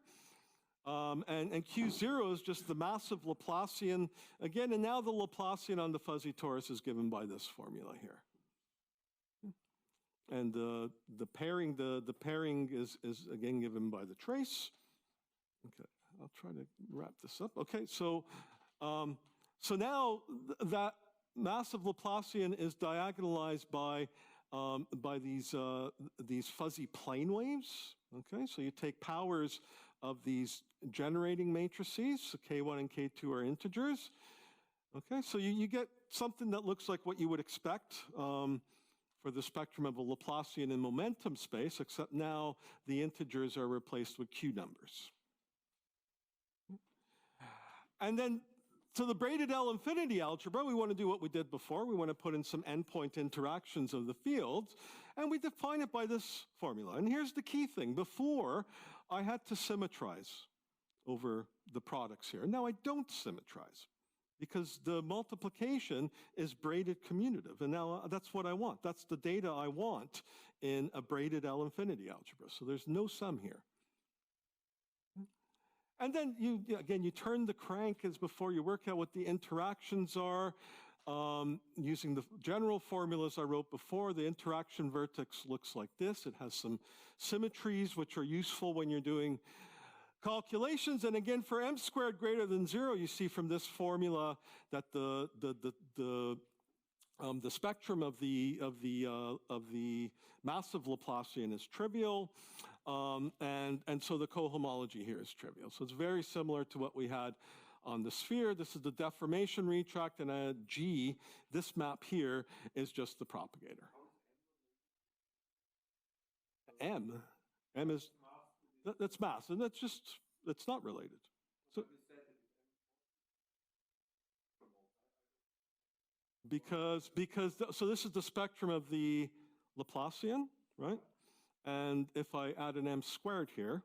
Speaker 1: And Q0 is just the massive Laplacian again, and now the Laplacian on the Fuzzy Taurus is given by this formula here. And the pairing is again given by the trace. Okay, I'll try to wrap this up. Okay, so now that massive Laplacian is diagonalized by these fuzzy plane waves. Okay, so you take powers of these generating matrices, so K1 and K2 are integers. Okay, so you get something that looks like what you would expect for the spectrum of a Laplacian in momentum space, except now the integers are replaced with Q numbers. And then, so the braided L infinity algebra, we want to do what we did before. We want to put in some endpoint interactions of the fields, and we define it by this formula. And here's the key thing. Before, I had to symmetrize over the products here. Now I don't symmetrize because the multiplication is braided commutative, and now that's what I want. That's the data I want in a braided L infinity algebra. So there's no sum here. And then you turn the crank as before, you work out what the interactions are. Using the general formulas I wrote before, the interaction vertex looks like this. It has some symmetries which are useful when you're doing calculations. And again, for m squared greater than 0, you see from this formula that the spectrum of the massive Laplacian is trivial. And so the cohomology here is trivial. So it's very similar to what we had on the sphere. This is the deformation retract, and a G, this map here, is just the propagator. M is, that's mass, and that's just, it's not related. So, so this is the spectrum of the Laplacian, right? And if I add an m squared here,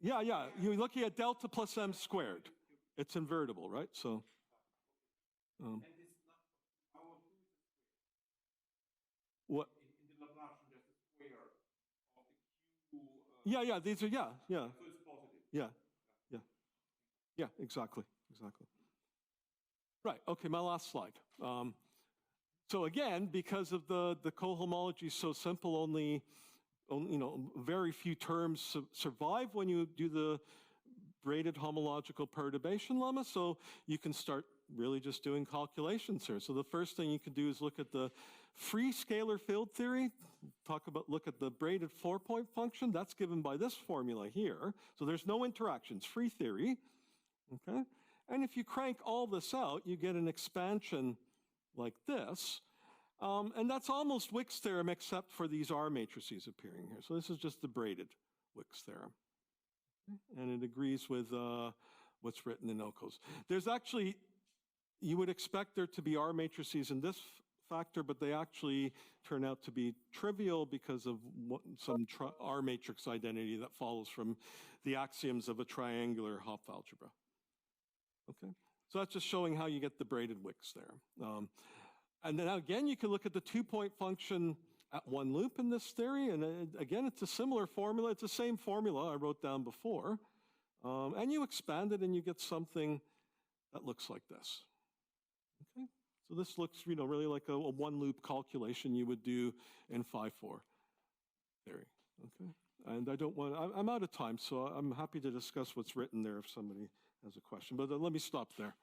Speaker 1: you're looking at delta plus m squared. It's invertible, right? So, what?
Speaker 2: In the Laplacian, just a square of the Q.
Speaker 1: These are,
Speaker 2: So it's positive.
Speaker 1: Yeah, exactly. Right, okay, my last slide. So again, because of the cohomology is so simple, only very few terms survive when you do the braided homological perturbation lemma, so you can start really just doing calculations here. So the first thing you can do is look at the free scalar field theory, look at the braided 4-point function. That's given by this formula here. So there's no interactions, free theory, okay? And if you crank all this out, you get an expansion like this. And that's almost Wick's theorem except for these R matrices appearing here. So this is just the braided Wick's theorem. And it agrees with what's written in Okos. There's actually, you would expect there to be R matrices in this factor, but they actually turn out to be trivial because of some R matrix identity that follows from the axioms of a triangular Hopf algebra. Okay, so that's just showing how you get the braided Wick's there. And then again, you can look at the 2-point function at one loop in this theory, and again, it's a similar formula. It's the same formula I wrote down before. And you expand it and you get something that looks like this. Okay, so this looks, really like a one-loop calculation you would do in 5-4 theory. Okay, and I'm out of time, so I'm happy to discuss what's written there if somebody has a question, but let me stop there.